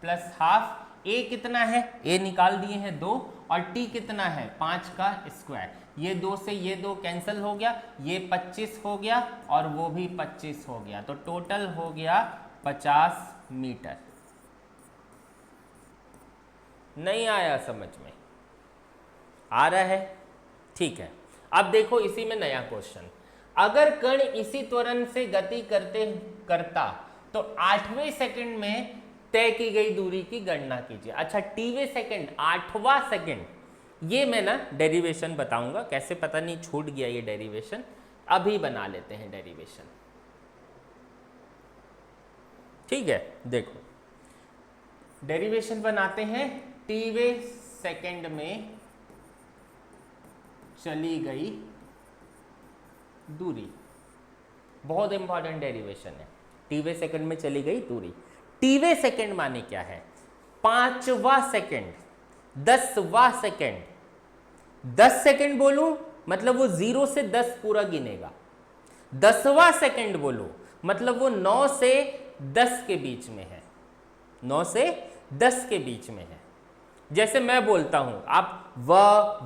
प्लस हाफ, a कितना है? a निकाल दिए हैं 2 और t कितना है 5 का स्क्वायर। ये 2 से ये 2 कैंसिल हो गया, ये 25 हो गया और वो भी 25 हो गया, तो टोटल हो गया 50 मीटर। नहीं आया समझ में? आ रहा है? ठीक है, अब देखो इसी में नया क्वेश्चन। अगर कण इसी त्वरण से गति करता तो 8वें सेकंड में तय की गई दूरी की गणना कीजिए। अच्छा, टीवें सेकंड, 8वां सेकंड, ये मैं ना डेरिवेशन बताऊंगा, कैसे पता नहीं छूट गया ये डेरिवेशन, अभी बना लेते हैं डेरिवेशन। ठीक है, देखो डेरिवेशन बनाते हैं। टीवें सेकंड में चली गई दूरी, बहुत इंपॉर्टेंट डेरिवेशन है। टीवें सेकंड में चली गई दूरी, टीवें सेकंड माने क्या है? 5वां सेकंड, 10वां सेकंड। 10 सेकंड बोलूं मतलब वो 0 से 10 पूरा गिनेगा। 10वां सेकंड बोलूं मतलब वो 9 से 10 के बीच में है, 9 से 10 के बीच में है। जैसे मैं बोलता हूं, आप व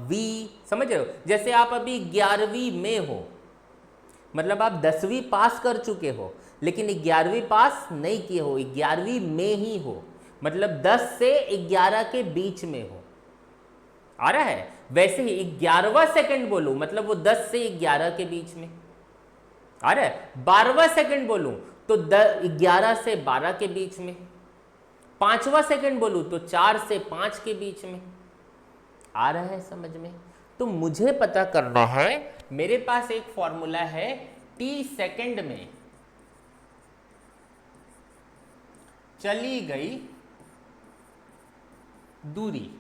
वी समझ रहे हो? जैसे आप अभी 11वीं में हो, मतलब आप 10वीं पास कर चुके हो लेकिन 11वीं पास नहीं किए हो, 11वीं में ही हो, मतलब 10 से 11 के बीच में हो। आ रहा है? वैसे ही 11वां सेकंड बोलूं मतलब वो 10 से 11 के बीच में। आ रहा है? 12वां सेकंड बोलूं तो 11 से 12 के बीच में। 5वां सेकंड बोलूं तो 4 से 5 के बीच में। आ रहा है समझ में? तो मुझे पता करना है, मेरे पास एक फॉर्मूला है, टी सेकंड में चली गई दूरी,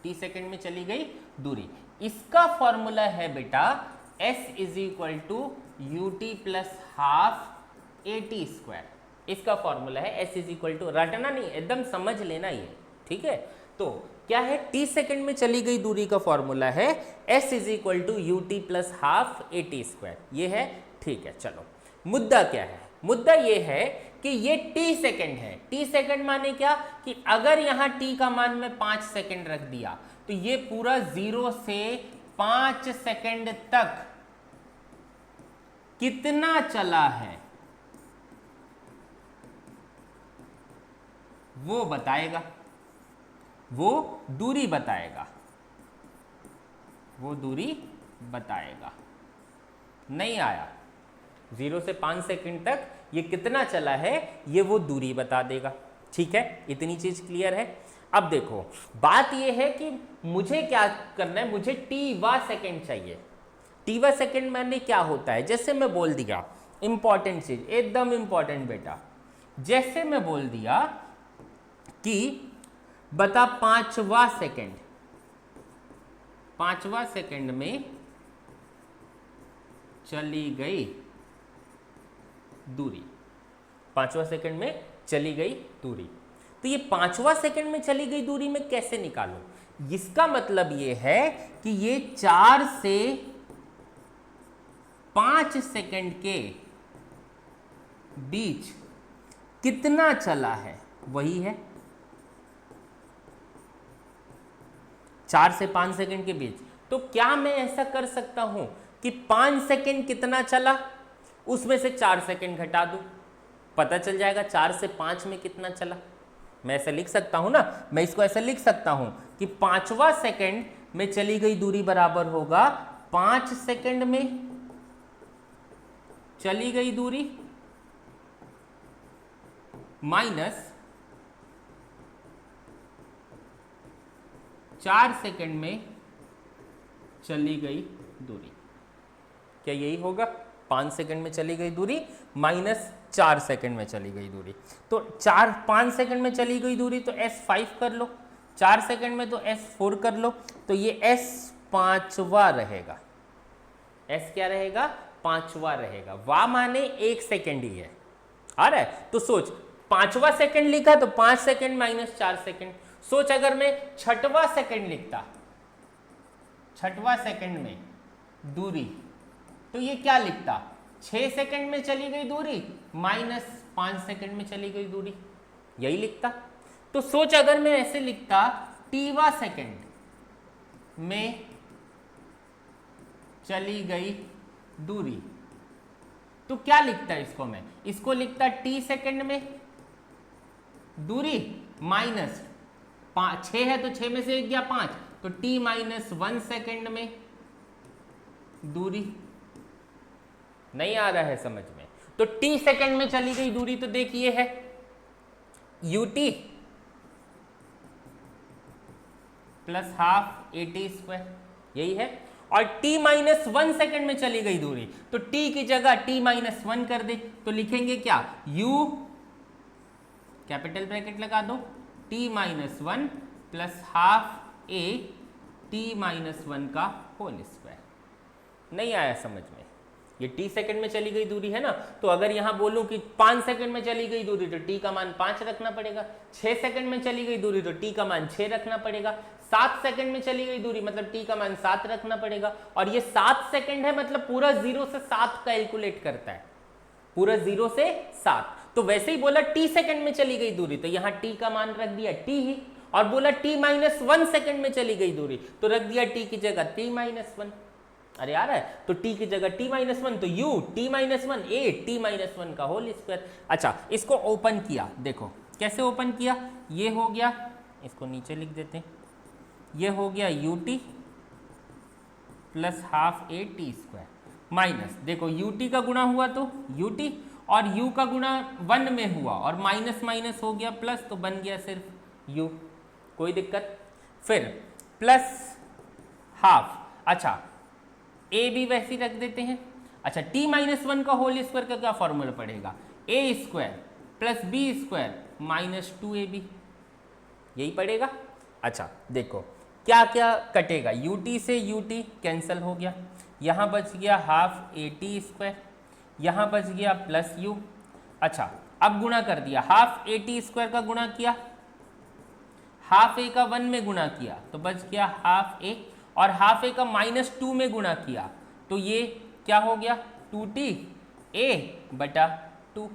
टी सेकंड में चली गई दूरी, इसका फॉर्मूला है बेटा s is equal to u t plus half a t square. इसका फॉर्मूला है s इज इक्वल टू, रटना नहीं, एकदम समझ लेना ये। ठीक है, तो क्या है? टी सेकंड में चली गई दूरी का फॉर्मूला है s is equal to u t plus half a t square, ये है। ठीक है, चलो मुद्दा क्या है? मुद्दा ये है कि ये टी सेकंड है। टी सेकंड माने क्या? कि अगर यहाँ टी का मान में 5 सेकंड रख दिया तो ये पूरा 0 से 5 सेकंड तक कितना चला है वो बताएगा, वो दूरी बताएगा, वो दूरी बताएगा। नहीं आया, 0 से 5 सेकंड तक ये कितना चला है ये वो दूरी बता देगा। ठीक है, इतनी चीज क्लियर है। अब देखो बात ये है कि मुझे क्या करना है, मुझे t सेकंड चाहिए। t सेकंड मैंने क्या होता है, जैसे मैं बोल दिया, इंपॉर्टेंट चीज, एकदम इंपॉर्टेंट बेटा, जैसे मैं बोल दिया कि बता 5वां सेकंड, 5वां सेकंड में चली गई दूरी, 5वां सेकंड में चली गई दूरी। तो ये 5वां सेकंड में चली गई दूरी में कैसे निकालूं? इसका मतलब ये है कि ये 4 से 5 सेकंड के बीच कितना चला है वही है, 4 से 5 सेकंड के बीच। तो क्या मैं ऐसा कर सकता हूं कि 5 सेकंड कितना चला उसमें से 4 सेकंड घटा दूं, पता चल जाएगा 4 से 5 में कितना चला। मैं ऐसे लिख सकता हूं ना, मैं इसको ऐसे लिख सकता हूं कि 5वां सेकंड में चली गई दूरी बराबर होगा 5 सेकंड में चली गई दूरी माइनस 4 सेकंड में चली गई दूरी। क्या यही होगा? 5 सेकंड में चली गई दूरी माइनस 4 सेकंड में चली गई दूरी। तो 5 सेकंड में चली गई दूरी तो S5 कर लो, 4 सेकंड में तो S4 कर लो, तो ये S5वां रहेगा। S क्या रहेगा? 5वां रहेगा। वां माने 1 सेकंड ही है, आ रहा है? तो सोच 5वां सेकंड लिखा तो 5 सेकंड माइनस 4 सेकंड। सोच अगर मैं 6वां सेकंड लिखता, 6वां सेकंड में दूरी, तो ये क्या लिखता? 6 सेकंड में चली गई दूरी माइनस 5 सेकंड में चली गई दूरी, यही लिखता। तो सोच अगर मैं ऐसे लिखता tवां सेकंड में चली गई दूरी, तो क्या लिखता इसको? मैं इसको लिखता t सेकंड में दूरी माइनस 6 है तो 6 में से 1 गया 5, तो t माइनस 1 सेकंड में दूरी। नहीं आ रहा है समझ में? तो t सेकंड में चली गई दूरी तो देखिए है ut प्लस हाफ at², यही है। और t माइनस 1 सेकंड में चली गई दूरी, तो t की जगह t माइनस 1 कर दे, तो लिखेंगे क्या? u कैपिटल ब्रैकेट लगा दो, t minus 1 plus half a t minus 1 का होल स्क्वायर। नहीं आया समझ में? ये t सेकंड में चली गई दूरी है ना, तो अगर यहां बोलूं कि 5 सेकंड में चली गई दूरी तो t का मान 5 रखना पड़ेगा, 6 सेकंड में चली गई दूरी तो t का मान 6 रखना पड़ेगा, 7 सेकंड में चली गई दूरी मतलब t का मान 7 रखना पड़ेगा। और ये 7 सेकंड है मतलब पूरा 0 से 7 कैलकुलेट करता है, पूरा 0 से 7। तो वैसे ही बोला t सेकंड में चली गई दूरी तो यहां t का मान रख दिया t ही, और बोला t माइनस 1 सेकंड में चली गई दूरी तो रख दिया t की जगह t माइनस 1। अरे आ रहा है? तो t की जगह t माइनस 1, तो u t minus 1 a t minus 1 का होल स्क्वायर। अच्छा, इसको ओपन किया, देखो कैसे ओपन किया। ये हो गया, इसको नीचे लिख देते हैं, ये हो गया ut plus half a t² minus, देखो ut का गुणा हुआ तो ut और u का गुणा 1 में हुआ और माइनस माइनस हो गया प्लस, तो बन गया सिर्फ u, कोई दिक्कत। फिर प्लस हाफ, अच्छा a भी वैसे ही रख देते हैं। अच्छा, t माइनस 1 का होल स्क्वायर का क्या फॉर्मूला पड़ेगा? a² plus b² minus 2ab, यही पड़ेगा। अच्छा देखो क्या क्या कटेगा, ut से ut कैंसिल हो गया, यहाँ बच गया हाफ at², यहाँ बच गया प्लस u। अच्छा अब गुणा कर दिया, हाफ at² का गुणा किया, हाफ a का 1 में गुणा किया तो बच गया हाफ a, और हाफ a का माइनस 2 में गुणा किया तो ये क्या हो गया? 2t a बटा 2,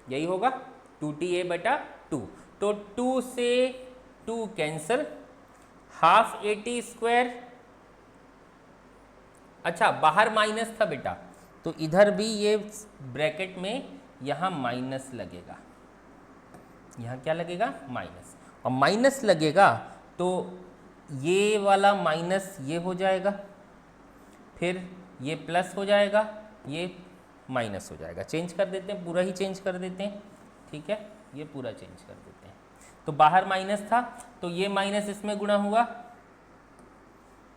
यही होगा 2t a बटा 2। तो 2 से 2 कैंसिल, हाफ at², अच्छा बाहर माइनस था बेटा तो इधर भी ये ब्रैकेट में यहाँ माइनस लगेगा, यहाँ क्या लगेगा माइनस, और माइनस लगेगा तो ये वाला माइनस ये हो जाएगा, फिर ये प्लस हो जाएगा, ये माइनस हो जाएगा। चेंज कर देते हैं, पूरा ही चेंज कर देते हैं, ठीक है, ये पूरा चेंज कर देते हैं। तो बाहर माइनस था तो ये माइनस इसमें गुणा हुआ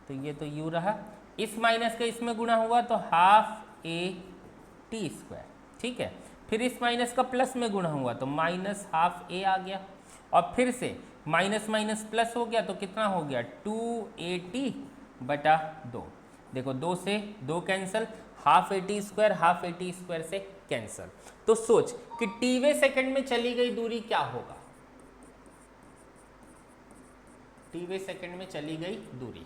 तो ये तो यू रहा, इस माइनस का इसमें गुणा हुआ तो हाफ ए टी स्क्वायर, ठीक है। फिर इस माइनस का प्लस में गुणा हुआ तो माइनस हाफ ए आ गया, और फिर से माइनस माइनस प्लस हो गया तो कितना हो गया 2at/2। देखो 2 से 2 cancel, half a t square से कैंसिल। तो सोच कि टीवे सेकंड में चली गई दूरी क्या होगा, टीवे सेकंड में चली गई दूरी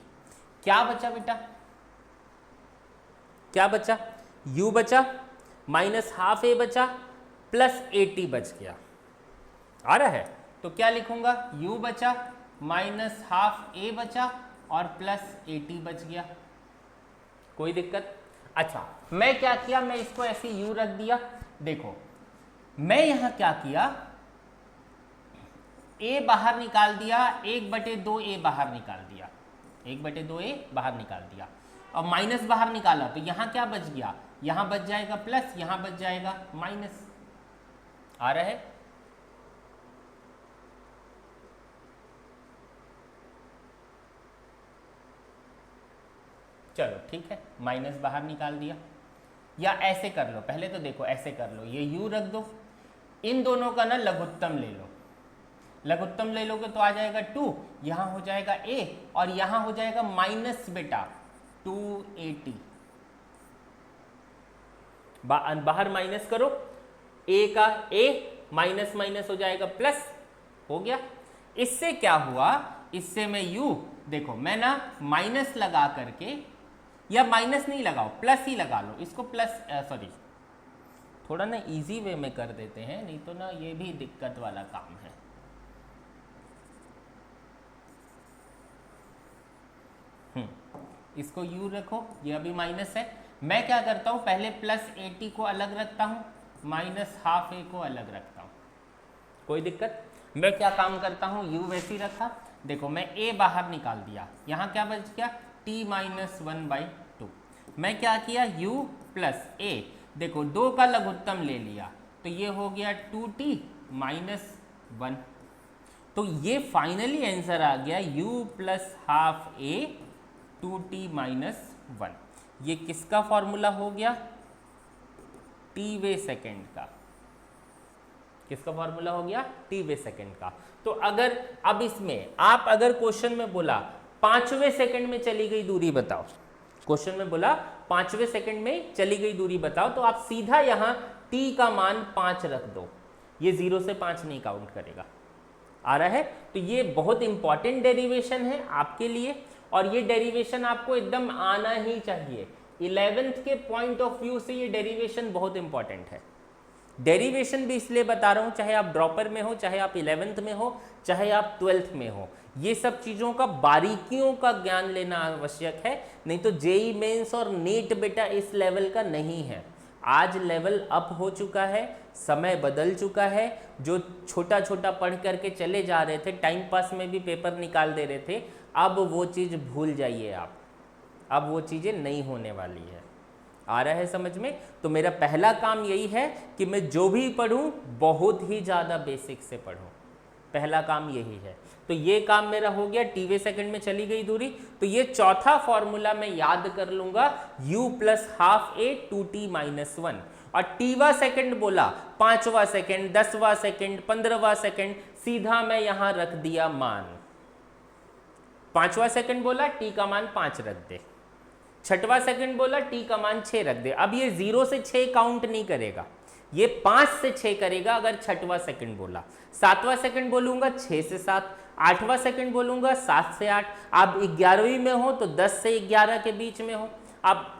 क्या बचा बेटा, क्या बचा, u बचा, माइनस हाफ ए बचा, प्लस ए टी बच गया, आ रहा है। तो क्या लिखूंगा, u बचा, माइनस हाफ ए बचा और प्लस ए टी बच गया, कोई दिक्कत। अच्छा मैं क्या किया, मैं इसको ऐसे u रख दिया। देखो मैं यहां क्या किया, a बाहर निकाल दिया, 1/2 a बाहर निकाल दिया, 1/2 a बाहर निकाल दिया, और माइनस बाहर निकाला तो यहां क्या बच गया, यहां बच जाएगा प्लस, यहां बच जाएगा माइनस, आ रहा है। चलो ठीक है, माइनस बाहर निकाल दिया, या ऐसे कर लो, पहले तो देखो ऐसे कर लो, ये u रख दो, इन दोनों का ना लघुत्तम ले लो, लघुत्तम ले लोगे तो आ जाएगा 2, यहां हो जाएगा a और यहां हो जाएगा माइनस बेटा 2at, बाहर माइनस करो, a का a, माइनस माइनस हो जाएगा प्लस, हो गया। इससे क्या हुआ, इससे मैं u, देखो मैं ना माइनस लगा करके, या माइनस नहीं लगाओ प्लस ही लगा लो इसको, प्लस सॉरी थोड़ा ना इजी वे में कर देते हैं, नहीं तो ना ये भी दिक्कत वाला काम है। इसको u रखो, ये अभी माइनस है, मैं क्या करता हूं पहले प्लस ए टी को अलग रखता हूं, माइनस हाफ ए को अलग रखता हूं, कोई दिक्कत। मैं क्या काम करता हूं, u वैसे ही रखा, देखो मैं a बाहर निकाल दिया, यहां क्या बच गया t-1/2, मैं क्या किया u प्लस a, देखो 2 का लघुत्तम ले लिया तो ये हो गया 2t-1, तो ये फाइनली आंसर आ गया u plus half a 2t-1। ये किसका फॉर्मूला हो गया, टीवे सेकंड का, किसका फॉर्मूला हो गया, टीवे सेकंड का। तो अगर अब इसमें आप अगर क्वेश्चन में बोला 5वें सेकंड में चली गई दूरी बताओ, क्वेश्चन में बोला 5वें सेकंड में चली गई दूरी बताओ, तो आप सीधा यहां t का मान 5 रख दो, ये 0 से 5 नहीं काउंट करेगा, आ रहा है। तो ये बहुत इंपॉर्टेंट डेरिवेशन है आपके लिए, और ये डेरिवेशन आपको एकदम आना ही चाहिए। 11th के पॉइंट ऑफ व्यू से ये डेरिवेशन बहुत इंपॉर्टेंट है। डेरिवेशन भी इसलिए बता रहा हूं, चाहे आप ड्रॉपर में हो, चाहे आप 11th में हो, चाहे आप 12th में हो, ये सब चीज़ों का बारीकियों का ज्ञान लेना आवश्यक है, नहीं तो जेई मेंस और नीट बेटा इस लेवल का नहीं है। आज लेवल अप हो चुका है, समय बदल चुका है, जो छोटा छोटा पढ़ करके चले जा रहे थे, टाइम पास में भी पेपर निकाल दे रहे थे, अब वो चीज़ भूल जाइए आप, अब वो चीज़ें नहीं होने वाली है, आ रहा है समझ में। तो मेरा पहला काम यही है कि मैं जो भी पढ़ूं बहुत ही ज़्यादा बेसिक से पढ़ूं, पहला काम यही है। तो ये काम मेरा हो गया, टीवे सेकंड में चली गई दूरी, तो ये चौथा फॉर्मूला मैं याद कर लूंगा, u प्लस हाफ ए 2t-1, और टीवा सेकंड बोला 5वां सेकंड, 10वां सेकंड, 15वां सेकंड, सीधा मैं यहां रख दिया मान, 5वां सेकंड बोला t का मान 5 रख दे, 6वां सेकंड बोला t का मान 6 रख दे। अब ये 0 से 6 काउंट नहीं करेगा, ये 5 से 6 करेगा अगर 6वां सेकंड बोला, 7वां सेकंड बोलूंगा 6 से 7, 8वां सेकंड बोलूंगा 7 से 8, आप 11वीं में हो तो 10 से 11 के बीच में हो, आप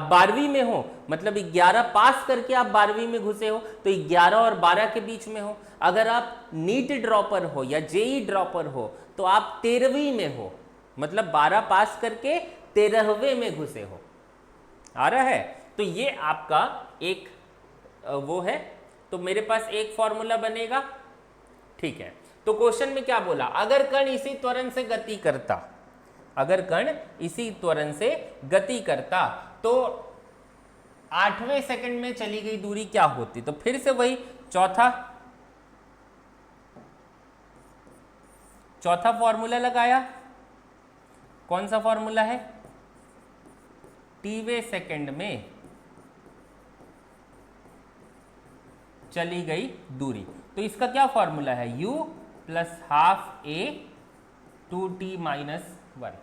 12वीं में हो मतलब 11 पास करके आप 12वीं में घुसे हो तो 11 और 12 के बीच में हो, अगर आप नीट ड्रॉपर हो या जेई ड्रॉपर हो तो आप 13वीं में हो, मतलब 12 पास करके 13वें में घुसे हो, आ रहा है। तो ये आपका एक वो है, तो मेरे पास एक फॉर्मूला बनेगा, ठीक है। तो क्वेश्चन में क्या बोला, अगर कण इसी त्वरण से गति करता, अगर कण इसी त्वरण से गति करता तो 8वें सेकंड में चली गई दूरी क्या होती। तो फिर से वही चौथा फॉर्मूला लगाया। कौन सा फॉर्मूला है, टीवे सेकंड में चली गई दूरी। तो इसका क्या फॉर्मूला है, u प्लस हाफ ए 2t माइनस 1,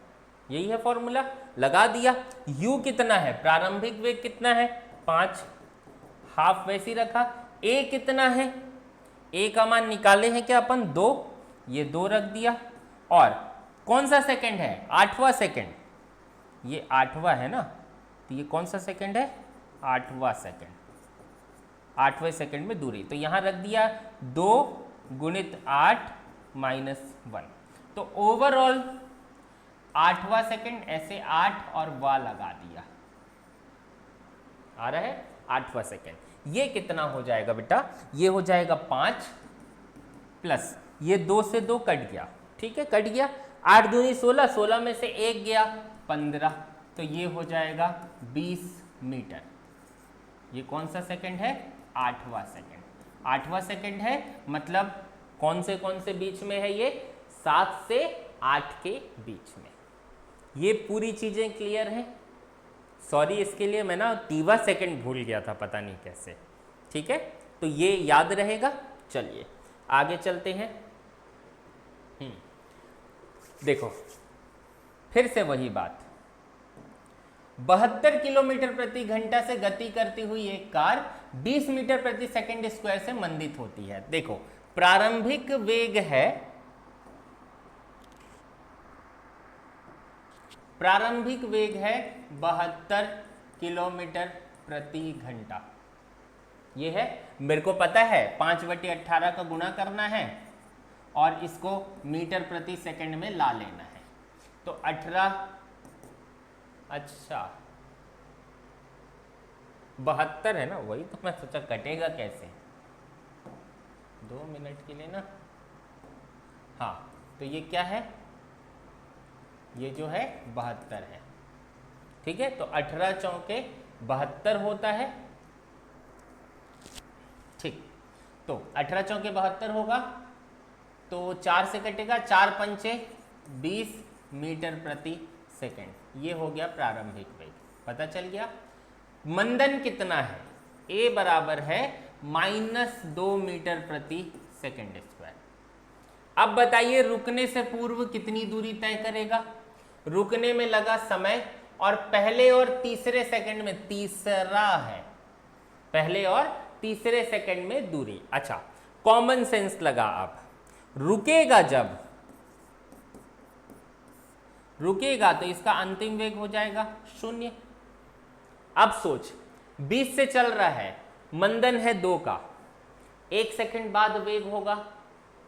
यही है फॉर्मूला। लगा दिया। u कितना है, प्रारंभिक वेग कितना है 5, हाफ वैसे ही रखा। a कितना है, a का मान निकाले हैं क्या अपन 2, ये 2 रख दिया। और कौन सा सेकंड है, 8वां सेकंड, ये 8वां है ना, तो ये कौन सा सेकंड है, 8वां सेकंड, 8वें सेकंड में दूरी। तो यहां रख दिया 2 गुणित 8 माइनस 1। तो ओवरऑल 8वां सेकंड, ऐसे 8 और वा लगा दिया, आ रहा है 8वां सेकंड। ये कितना हो जाएगा बेटा, ये हो जाएगा 5 प्लस ये 2 से 2 कट गया, ठीक है, कट गया। 8 दूनी 16, 16 में से 1 गया 15, तो ये हो जाएगा 20 मीटर। ये कौन सा सेकंड है, 8वां सेकंड। 8वां सेकंड है, मतलब कौन से बीच में है ये, 7 से 8 के बीच में। ये पूरी चीजें क्लियर हैं। सॉरी इसके लिए मैं ना टीवा सेकंड भूल गया था, पता नहीं कैसे, ठीक है। तो ये याद रहेगा। चलिए आगे चलते हैं। देखो फिर से वही बात, 72 किलोमीटर प्रति घंटा से गति करती हुई एक कार 20 मीटर प्रति सेकंड स्क्वायर से मंदित होती है। देखो प्रारंभिक वेग है, प्रारंभिक वेग है 72 किलोमीटर प्रति घंटा। ये है, मेरे को पता है 5/18 का गुणा करना है और इसको मीटर प्रति सेकंड में ला लेना है। तो 18, अच्छा 72 है ना, वही तो मैं सोचा कटेगा कैसे, 2 मिनट के लिए ना। हाँ तो ये क्या है, ये जो है 72 है, ठीक है। तो 18 चौके 72 होता है, ठीक। तो 18 चौके 72 होगा, तो 4 से कटेगा, 4 पंचे 20 मीटर प्रति सेकंड। ये हो गया प्रारंभिक वेग, पता चल गया। मंदन कितना है, a बराबर है -2 मीटर प्रति सेकंड स्क्वायर। अब बताइए रुकने से पूर्व कितनी दूरी तय करेगा। रुकने में लगा समय और पहले और तीसरे सेकंड में, तीसरा है, पहले और तीसरे सेकंड में दूरी। अच्छा कॉमन सेंस लगा, अब रुकेगा, जब रुकेगा तो इसका अंतिम वेग हो जाएगा 0। अब सोच 20 से चल रहा है, मंदन है 2 का, 1 सेकंड बाद वेग होगा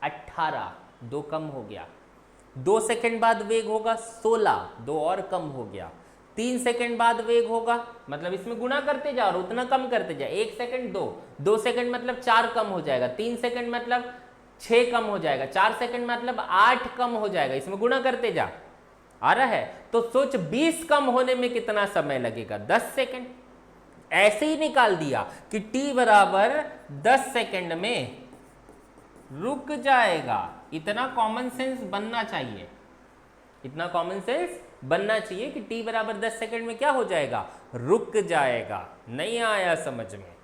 18, 2 कम हो गया। 2 सेकंड बाद वेग होगा 16, 2 और कम हो गया। 3 सेकंड बाद वेग होगा, मतलब इसमें गुणा करते जाओ और उतना कम करते जाओ। 1 सेकंड 2, 2 सेकंड मतलब 4 कम हो जाएगा, 3 सेकंड मतलब 6 कम हो जाएगा, 4 सेकंड मतलब 8 कम हो जाएगा, इसमें गुणा करते जा। आ रहा है, तो सोच 20 कम होने में कितना समय लगेगा, 10 सेकंड। ऐसे ही निकाल दिया कि t बराबर 10 सेकंड में रुक जाएगा। इतना कॉमन सेंस बनना चाहिए, इतना कॉमन सेंस बनना चाहिए कि t बराबर 10 सेकंड में क्या हो जाएगा, रुक जाएगा। नहीं आया समझ में,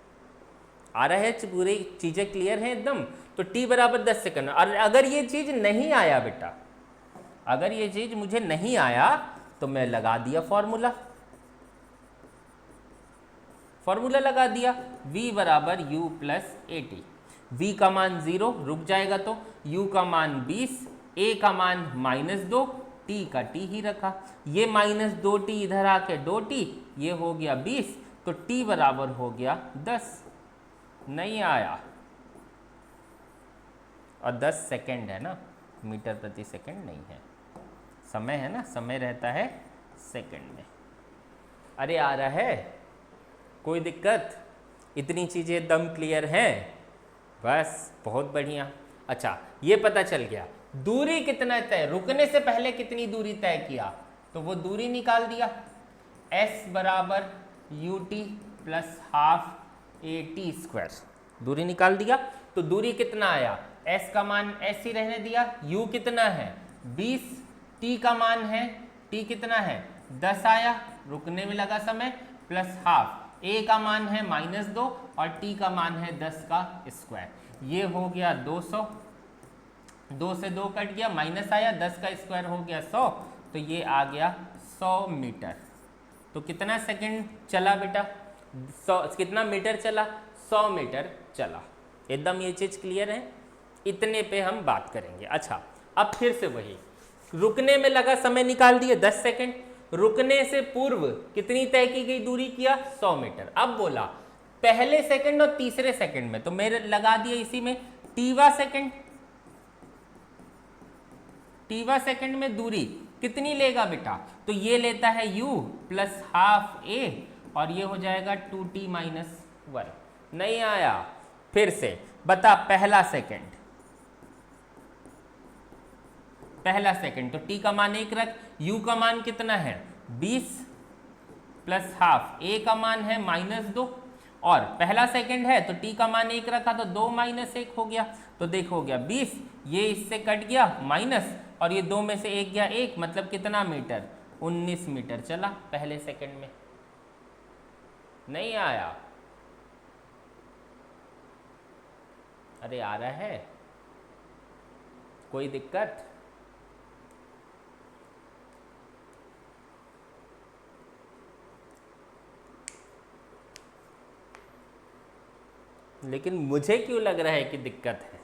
आ रहा है, पूरी चीजें क्लियर हैं एकदम। तो t बराबर 10 सेकंड। और अगर ये चीज नहीं आया बेटा, अगर ये चीज मुझे नहीं आया तो मैं लगा दिया फॉर्मूला, फॉर्मूला लगा दिया, v बराबर u plus a T. v का मान 0, रुक जाएगा, तो u का मान 20, a का मान -2, t का t ही रखा। ये -2t इधर आके 2t, ये हो गया 20, तो t बराबर हो गया 10। नहीं आया, और 10 सेकंड है ना, मीटर प्रति सेकंड नहीं है, समय है ना, समय रहता है सेकंड में। अरे आ रहा है, कोई दिक्कत? इतनी चीज़ें एकदम क्लियर हैं? बस बहुत बढ़िया। अच्छा ये पता चल गया दूरी कितना तय, रुकने से पहले कितनी दूरी तय किया, तो वो दूरी निकाल दिया। s बराबर you t plus half a t square, दूरी निकाल दिया। तो दूरी कितना आया, s का मान s ही रहने दिया, u कितना है 20, t का मान है t कितना है 10 आया, रुकने में लगा समय, प्लस हाफ a का मान है -2 और t का मान है 10 का स्क्वायर, ये हो गया 200, 2 से 2 कट गया, माइनस आया, 10 का स्क्वायर हो गया 100, तो ये आ गया 100 मीटर। तो कितना सेकंड चला बेटा, 100 कितना मीटर चला, 100 मीटर चला। एकदम ये चीज़ क्लियर है, इतने पे हम बात करेंगे। अच्छा अब फिर से वही, रुकने में लगा समय निकाल दिए 10 सेकंड, रुकने से पूर्व कितनी तय की गई दूरी किया 100 मीटर। अब बोला पहले सेकंड और तीसरे सेकंड में, तो मेरे लगा दिया इसी में टीवा सेकंड, टीवा सेकंड में दूरी कितनी लेगा बेटा, तो ये लेता है u प्लस हाफ a और ये हो जाएगा 2t माइनस 1। नहीं आया, फिर से बता पहला सेकंड, पहला सेकंड तो t का मान 1 रख, u का मान कितना है 20 प्लस हाफ a का मान है -2 और पहला सेकंड है तो t का मान 1 रखा तो 2 माइनस 1 हो गया, तो देखो हो गया 20, ये इससे कट गया माइनस और ये 2 में से 1 गया 1, मतलब कितना मीटर 19 मीटर चला पहले सेकंड में। नहीं आया, अरे आ रहा है, कोई दिक्कत? लेकिन मुझे क्यों लग रहा है कि दिक्कत है?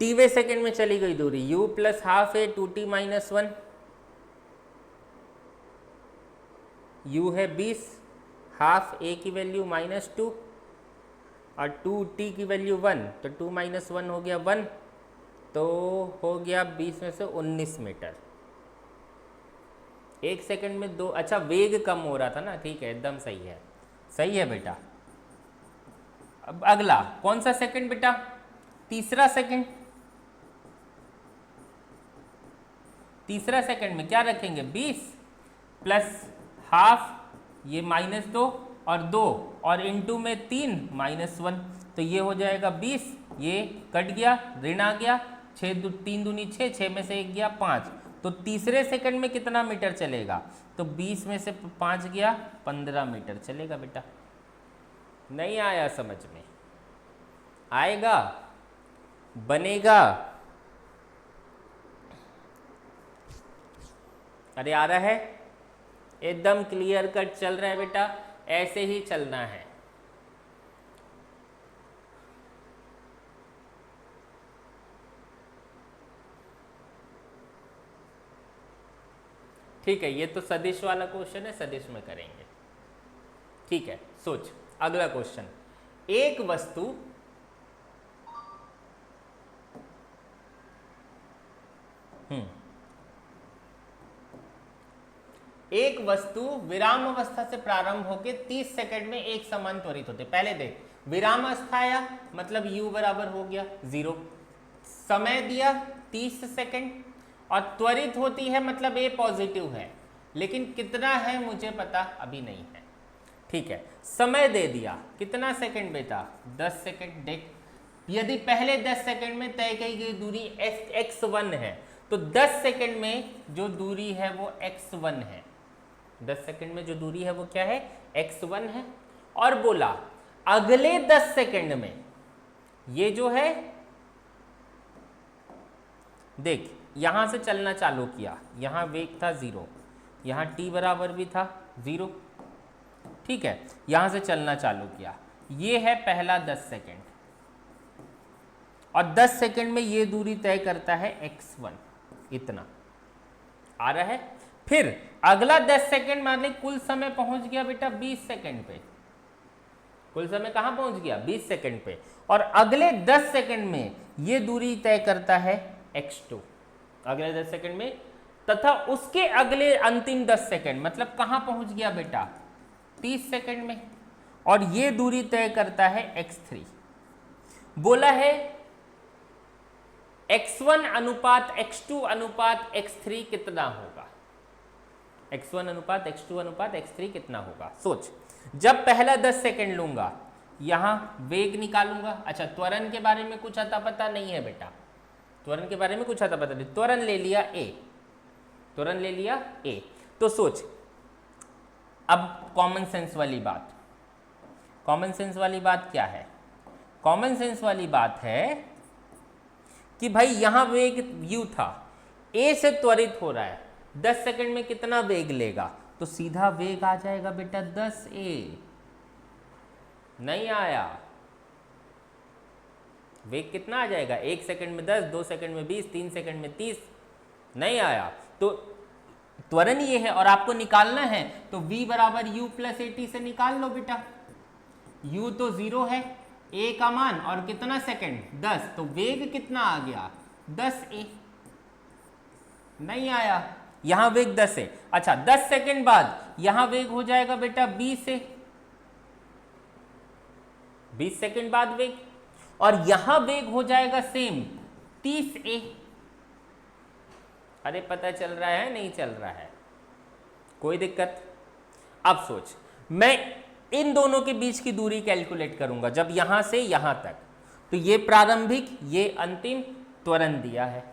टीवे सेकंड में चली गई दूरी u प्लस हाफ ए 2t माइनस 1, u है 20, हाफ a की वैल्यू -2 और 2t की वैल्यू 1, तो 2 माइनस 1 हो गया 1, तो हो गया 20 में से 19 मीटर। एक सेकंड में 2, अच्छा वेग कम हो रहा था ना, ठीक है एकदम सही है, सही है बेटा। अब अगला कौन सा सेकंड बेटा, तीसरा सेकंड, तीसरा सेकंड में क्या रखेंगे 20 प्लस हाफ ये -2 और 2 और इनटू में 3 -1, तो ये हो जाएगा 20, ये कट गया ऋण आ गया, 3 दूनी 6, 6 में से 1 गया 5, तो तीसरे सेकंड में कितना मीटर चलेगा, तो 20 में से 5 गया 15 मीटर चलेगा बेटा। नहीं आया समझ में, आएगा बनेगा, अरे आ रहा है, एकदम क्लियर कट चल रहा है बेटा, ऐसे ही चलना है। ठीक है, ये तो सदिश वाला क्वेश्चन है, सदिश में करेंगे। ठीक है, सोच अगला क्वेश्चन, एक वस्तु एक वस्तु विराम अवस्था से प्रारंभ होकर 30 सेकंड में एक समान त्वरित होते। पहले देख, विराम अवस्था आया मतलब u बराबर हो गया 0, समय दिया 30 सेकंड और त्वरित होती है मतलब a पॉजिटिव है, लेकिन कितना है मुझे पता अभी नहीं है। ठीक है, समय दे दिया कितना सेकंड बेटा 10 सेकंड। देख, यदि पहले 10 सेकंड में तय की गई दूरी x1 है तो 10 सेकंड में जो दूरी है वो x1 है, 10 सेकंड में जो दूरी है वो क्या है x1 है। और बोला अगले 10 सेकंड में ये जो है, देख यहां से चलना चालू किया, यहां वेग था 0, यहां t बराबर भी था 0, ठीक है, यहां से चलना चालू किया, ये है पहला 10 सेकंड और 10 सेकंड में ये दूरी तय करता है x1, इतना आ रहा है। फिर अगला 10 सेकंड मान ली कुल समय पहुंच गया बेटा 20 सेकंड पे, कुल समय कहां पहुंच गया 20 सेकंड पे, और अगले 10 सेकंड में ये दूरी तय करता है x2, अगले 10 सेकंड में तथा उसके अगले अंतिम 10 सेकंड, मतलब कहां पहुंच गया बेटा 30 सेकंड में, और ये दूरी तय करता है x3। बोला है x1 अनुपात x2 अनुपात x3 कितना होगा, x1 अनुपात x2 अनुपात x3 कितना होगा। सोच, जब पहला 10 सेकंड लूंगा, यहां वेग निकालूंगा। अच्छा, त्वरण के बारे में कुछ अता पता नहीं है बेटा, त्वरण के बारे में कुछ अता पता नहीं, त्वरण ले लिया a, त्वरण ले लिया a। तो सोच, अब कॉमन सेंस वाली बात, कॉमन सेंस वाली बात क्या है, कॉमन सेंस वाली बात है कि भाई यहां वेग u था, a से त्वरित हो रहा है, 10 सेकंड में कितना वेग लेगा, तो सीधा वेग आ जाएगा बेटा 10a। नहीं आया, वेग कितना आ जाएगा, 1 सेकंड में 10, 2 सेकंड में 20, 3 सेकंड में 30, नहीं आया। तो त्वरण ये है और आपको निकालना है, तो v बराबर u प्लस at से निकाल लो बेटा। u तो 0 है, a का मान और कितना सेकंड 10, तो वेग कितना आ गया 10a। नहीं आया, यहां वेग 10 है। अच्छा, 10 सेकंड बाद यहां वेग हो जाएगा बेटा 20 से, 20 सेकंड बाद वेग, और यहां वेग हो जाएगा सेम 30a। अरे पता चल रहा है नहीं चल रहा है, कोई दिक्कत। अब सोच, मैं इन दोनों के बीच की दूरी कैलकुलेट करूंगा, जब यहां से यहां तक, तो ये प्रारंभिक ये अंतिम त्वरण दिया है,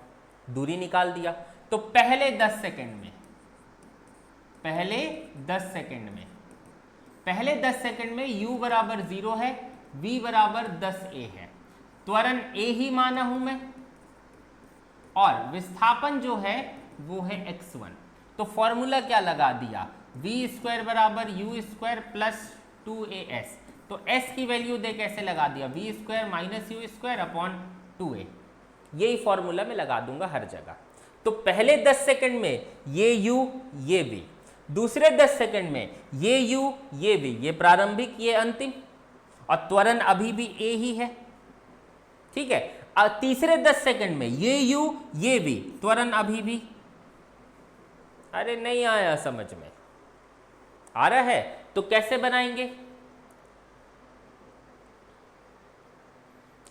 दूरी निकाल दिया। तो पहले 10 सेकंड में, पहले 10 सेकंड में, पहले 10 सेकंड में u बराबर 0 है, v बराबर 10a है, त्वरण a ही माना हूं मैं, और विस्थापन जो है वो है x1। तो फॉर्मूला क्या लगा दिया, v स्क्वायर बराबर u स्क्वायर प्लस 2as। तो s की वैल्यू देख कैसे लगा दिया, v square minus you square upon 2a, यही फॉर्मूला में लगा दूंगा हर जगह। तो पहले 10 सेकंड में ये u ये v, दूसरे 10 सेकंड में ये u ये v, ये प्रारंभिक ये अंतिम, और त्वरण अभी भी a ही है, ठीक है। तीसरे 10 सेकंड में ये u ये v, त्वरण अभी भी, अरे नहीं आया समझ में, आ रहा है तो कैसे बनाएंगे,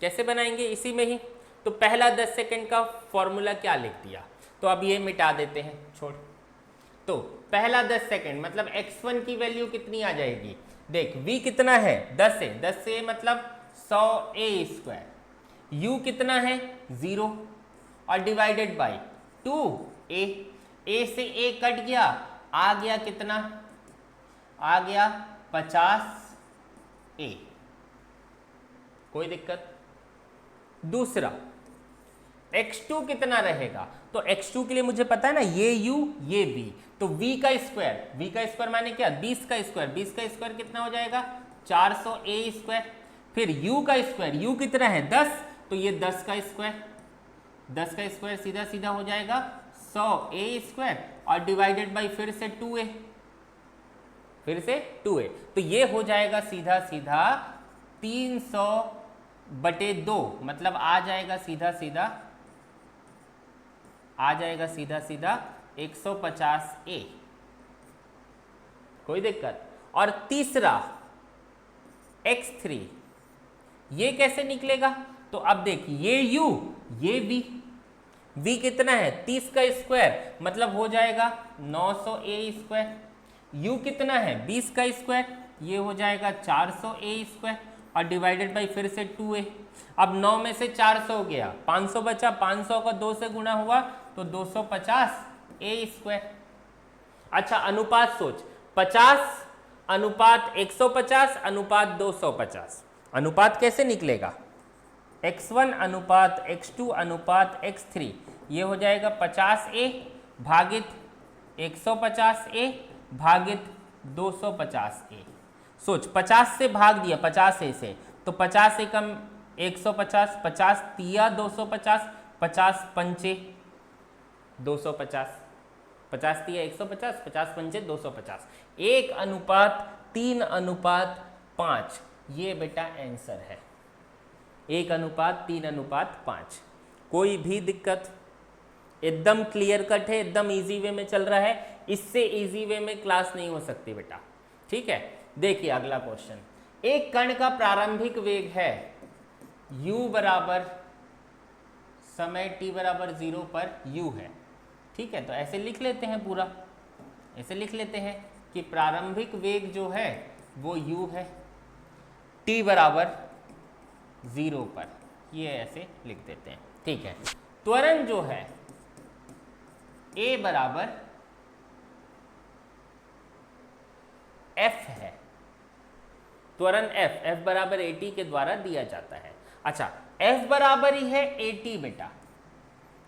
कैसे बनाएंगे इसी में ही। तो पहला 10 सेकंड का फॉर्मूला क्या लिख दिया, तो अब ये मिटा देते हैं, छोड़। तो पहला 10 सेकंड मतलब x1 की वैल्यू कितनी आ जाएगी, देख v कितना है 10 से, 10 से मतलब 100a स्क्वायर, u कितना है 0 और डिवाइडेड बाई 2a, a से a कट गया, आ गया कितना, आ गया 50a, कोई दिक्कत। दूसरा x2 कितना रहेगा, तो x2 के लिए मुझे पता है ना, ये u ये v, तो v का स्क्वायर माने क्या 20 का स्क्वायर, 20 का स्क्वायर कितना हो जाएगा 400a स्क्वायर, फिर u का स्क्वायर, u कितना है 10, तो ये 10 का स्क्वायर, 10 का स्क्वायर सीधा सीधा हो जाएगा 100a स्क्वायर और डिवाइडेड बाई फिर से 2a, फिर से 2a, तो ये हो जाएगा सीधा सीधा 300/2, मतलब आ जाएगा सीधा सीधा, आ जाएगा सीधा सीधा 150a, कोई दिक्कत। और तीसरा x3, ये कैसे निकलेगा, तो अब देख ये u ये v कितना है 30 का स्क्वायर, मतलब हो जाएगा 900a स्क्वायर, u कितना है 20 का स्क्वायर, ये हो जाएगा 400a स्क्वायर और डिवाइडेड बाई फिर से 2a। अब 9 में से 400 गया, 500 बचा, 500 का 2 से गुणा हुआ तो 250a स्क्वायर। अच्छा अनुपात सोच, 50 अनुपात 150 अनुपात 250, अनुपात कैसे निकलेगा, x1 अनुपात x2 अनुपात x3, ये हो जाएगा 50a भागित 150a भागित 250a। सोच 50 से भाग दिया 50a से, तो 50 एकम 150, 50 तिया 250, 50 पंचे 250, 50 तिया 150, 50 पंचे 250, 1:3:5, ये बेटा आंसर है, 1:3:5। कोई भी दिक्कत, एकदम क्लियर कट है, एकदम इजी वे में चल रहा है, इससे इजी वे में क्लास नहीं हो सकती बेटा। ठीक है, देखिए अगला क्वेश्चन, एक कण का प्रारंभिक वेग है u बराबर समय t बराबर 0 पर u है। ठीक है, तो ऐसे लिख लेते हैं, पूरा ऐसे लिख लेते हैं कि प्रारंभिक वेग जो है वो u है t बराबर 0 पर, ये ऐसे लिख देते हैं। ठीक है, त्वरण जो है a बराबर f है, त्वरण f बराबर at के द्वारा दिया जाता है। अच्छा, f बराबर ही है at बेटा,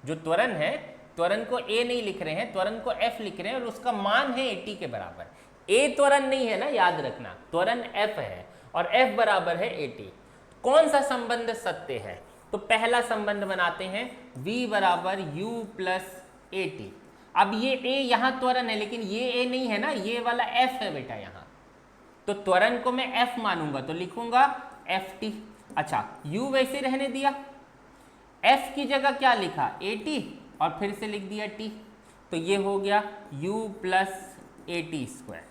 जो त्वरण है, त्वरण को a नहीं लिख रहे हैं, त्वरण को f लिख रहे हैं और उसका मान है at के बराबर। a त्वरण नहीं है ना, याद रखना, त्वरण f है और f बराबर है at। कौन सा संबंध सत्य है? तो पहला संबंध बनाते हैं, v बराबर u प्लस at। अब ये a यहाँ त्वरण है, लेकिन ये a नहीं है ना, ये वाला f है बेटा यहाँ, तो त्वरण को मैं f मानूंगा तो लिखूंगा ft। अच्छा, u वैसे रहने दिया, f की जगह क्या लिखा at और फिर से लिख दिया t, तो ये हो गया u प्लस at स्क्वायर।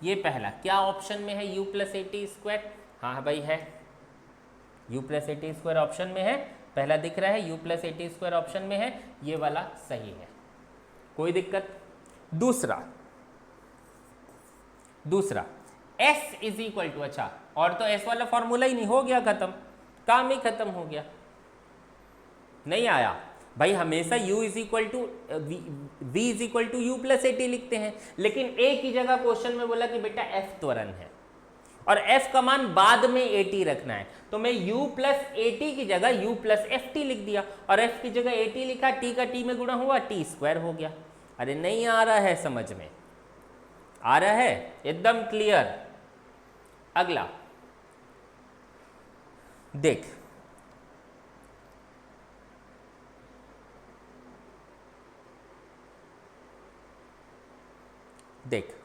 ये पहला क्या ऑप्शन में है, u प्लस at स्क्वायर? हाँ भाई है, u plus at square option में है, पहला दिख रहा है u plus at square option में है, ये वाला सही है, कोई दिक्कत। दूसरा s इज इक्वल टू, अच्छा और तो s वाला फॉर्मूला ही नहीं, हो गया खत्म, काम ही खत्म हो गया, नहीं आया भाई। हमेशा u is equal to v is equal to u plus at लिखते हैं, लेकिन a की जगह क्वेश्चन में बोला कि बेटा f त्वरण है और f का मान बाद में at रखना है, तो मैं u प्लस at की जगह u प्लस ft लिख दिया और f की जगह at लिखा, t का t में गुणा हुआ, t स्क्वायर हो गया। अरे नहीं आ रहा है समझ में? आ रहा है, एकदम क्लियर। अगला देख,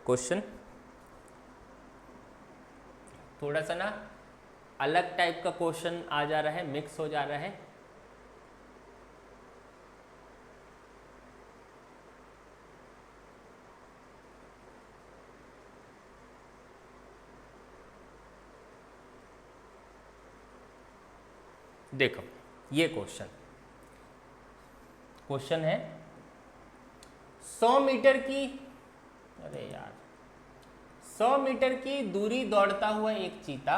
क्वेश्चन थोड़ा सा ना अलग टाइप का क्वेश्चन आ जा रहा है, मिक्स हो जा रहा है। देखो ये क्वेश्चन है 100 मीटर की, अरे यार 100 मीटर की दूरी दौड़ता हुआ एक चीता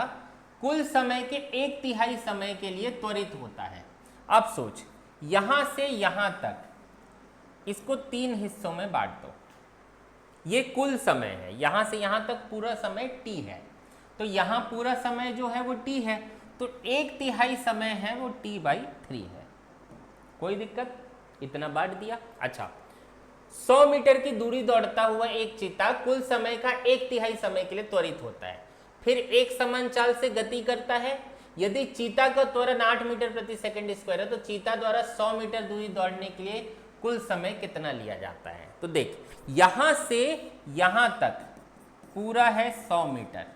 कुल समय के 1/3 समय के लिए त्वरित होता है। अब सोच, यहां से यहां तक इसको 3 हिस्सों में बांट दो, ये कुल समय है, यहां से यहां तक पूरा समय t है, तो यहां पूरा समय जो है वो t है, तो 1/3 समय है वो t/3 है, कोई दिक्कत, इतना बांट दिया। अच्छा, 100 मीटर की दूरी दौड़ता हुआ एक चीता कुल समय का 1/3 समय के लिए त्वरित होता है, फिर एक समान चाल से गति करता है। यदि चीता का त्वरण 8 मीटर प्रति सेकंड स्क्वायर है, तो चीता द्वारा 100 मीटर दूरी दौड़ने के लिए कुल समय कितना लिया जाता है? तो देख, यहां से यहां तक पूरा है 100 मीटर,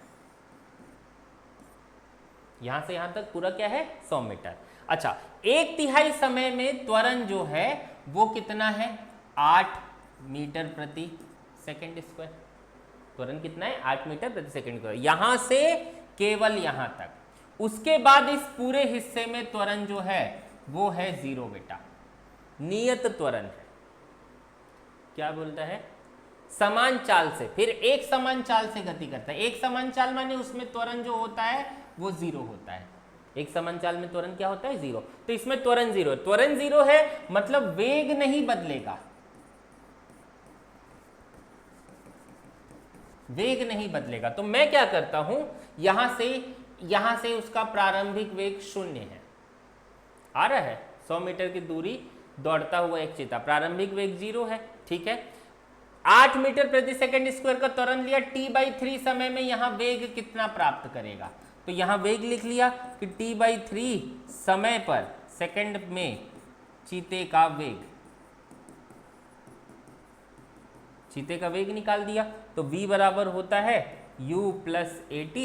यहां से यहां तक पूरा क्या है 100 मीटर। अच्छा, 1/3 समय में त्वरण जो है वो कितना है 8 मीटर प्रति सेकंड स्क्वायर, त्वरण कितना है 8 मीटर प्रति सेकंड स्क्वायर, यहां से केवल यहां तक। उसके बाद इस पूरे हिस्से में त्वरण जो है वो है 0 बेटा, नियत त्वरण है। क्या बोलता है? समान चाल से, फिर एक समान चाल से गति करता है। एक समान चाल माने उसमें त्वरण जो होता है वो 0 होता है, एक समान चाल में त्वरण क्या होता है 0, तो इसमें त्वरण 0, त्वरण 0 है मतलब वेग नहीं बदलेगा, वेग नहीं बदलेगा। तो मैं क्या करता हूं, यहां से उसका प्रारंभिक वेग 0 है, आ रहा है 100 मीटर की दूरी दौड़ता हुआ एक चीता, प्रारंभिक वेग 0 है, ठीक है। 8 मीटर प्रति सेकंड स्क्वायर का त्वरण लिया, t/3 समय में यहां वेग कितना प्राप्त करेगा, तो यहां वेग लिख लिया कि t/3 समय पर सेकंड में चीते का वेग निकाल दिया, तो v बराबर होता है u प्लस at,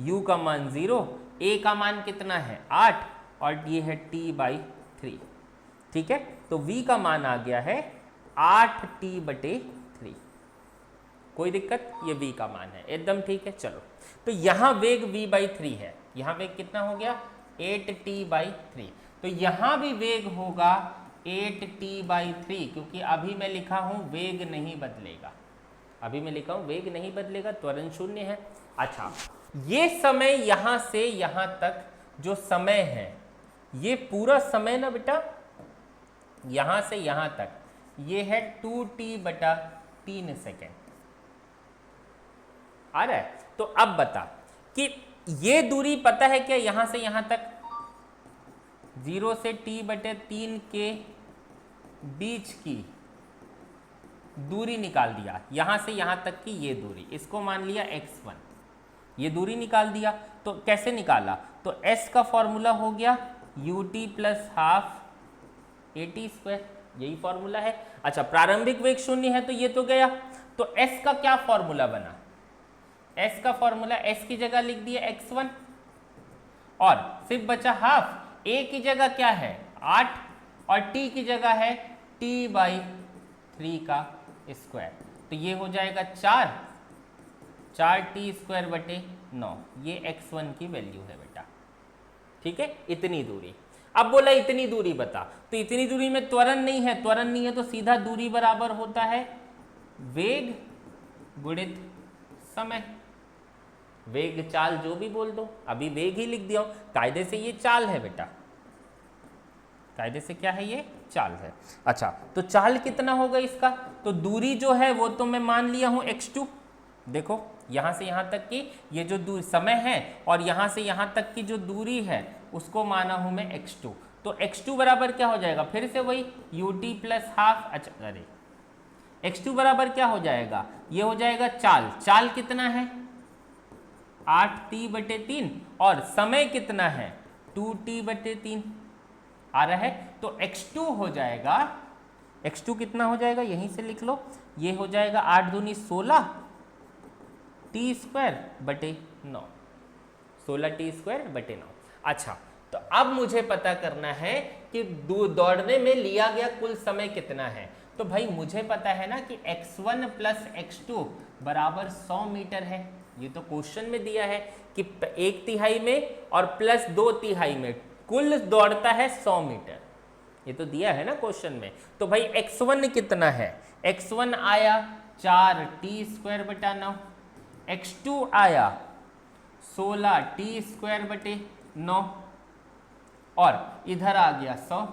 u का मान 0, a का मान कितना है 8 और ये है t/3, ठीक है। तो तो v का मान आ गया है 8t/3। कोई दिक्कत, ये v का मान है, एकदम ठीक है। चलो, तो यहां वेग v/3 है, यहां वेग कितना हो गया 8t/3, तो यहां भी वेग होगा 8t/3, क्योंकि अभी मैं लिखा हूं वेग नहीं बदलेगा, अभी मैं लिखा हूं वेग नहीं बदलेगा, त्वरण शून्य है। अच्छा, ये समय यहां से यहां तक जो समय है, ये पूरा समय ना बेटा, यहां से यहां तक ये है 2t/3 सेकेंड। आ रहा है? तो अब बता कि ये दूरी पता है क्या, यहां से यहां तक 0 से t/3 के बीच की दूरी निकाल दिया, यहां से यहां तक की ये दूरी, इसको मान लिया x1, ये दूरी निकाल दिया। तो कैसे निकाला, तो s का फॉर्मूला हो गया ut + हाफ at², यही फॉर्मूला है। अच्छा, प्रारंभिक वेग 0 है तो ये तो गया, तो s का क्या फॉर्मूला बना, s का फॉर्मूला s की जगह लिख दिया x1, और सिर्फ बचा हाफ, a की जगह क्या है 8 और t की जगह है t/3 का स्क्वायर, तो ये हो जाएगा 4t²/9, ये x1 की वैल्यू है बेटा। ठीक है, इतनी दूरी। अब बोला इतनी दूरी बता, तो इतनी दूरी में त्वरण नहीं है, त्वरण नहीं है तो सीधा दूरी बराबर होता है वेग गुणित समय। वेग चाल जो भी बोल दो, अभी वेग ही लिख दिया, कायदे से ये चाल है बेटा, कायदे से क्या है, ये चाल है। अच्छा, तो चाल कितना होगा इसका, तो दूरी जो है वो तो मैं मान लिया हूं x2, देखो यहां से यहां तक की ये जो दूरी समय है और यहां से यहां तक की जो दूरी है उसको माना हूं मैं x2, तो x2 बराबर क्या हो जाएगा, फिर से वही ut + हाफ। अच्छा, अरे x2 बराबर क्या हो जाएगा, ये हो जाएगा चाल, चाल कितना है 8t/3 और समय कितना है 2t/3 आ रहा है, तो x2 हो जाएगा, x2 कितना हो जाएगा यहीं से लिख लो, ये हो जाएगा 8 दूनी 16 t²/9, 16 t²/9। अच्छा, तो अब मुझे पता करना है कि दौड़ने में लिया गया कुल समय कितना है, तो भाई मुझे पता है ना कि x1 + x2 बराबर 100 मीटर है, ये तो क्वेश्चन में दिया है कि 1/3 में और +2/3 में कुल दौड़ता है 100 मीटर, ये तो दिया है ना क्वेश्चन में। तो भाई x1 कितना है, x1 आया 4t²/9, x2 आया 16t²/9 और इधर आ गया 100।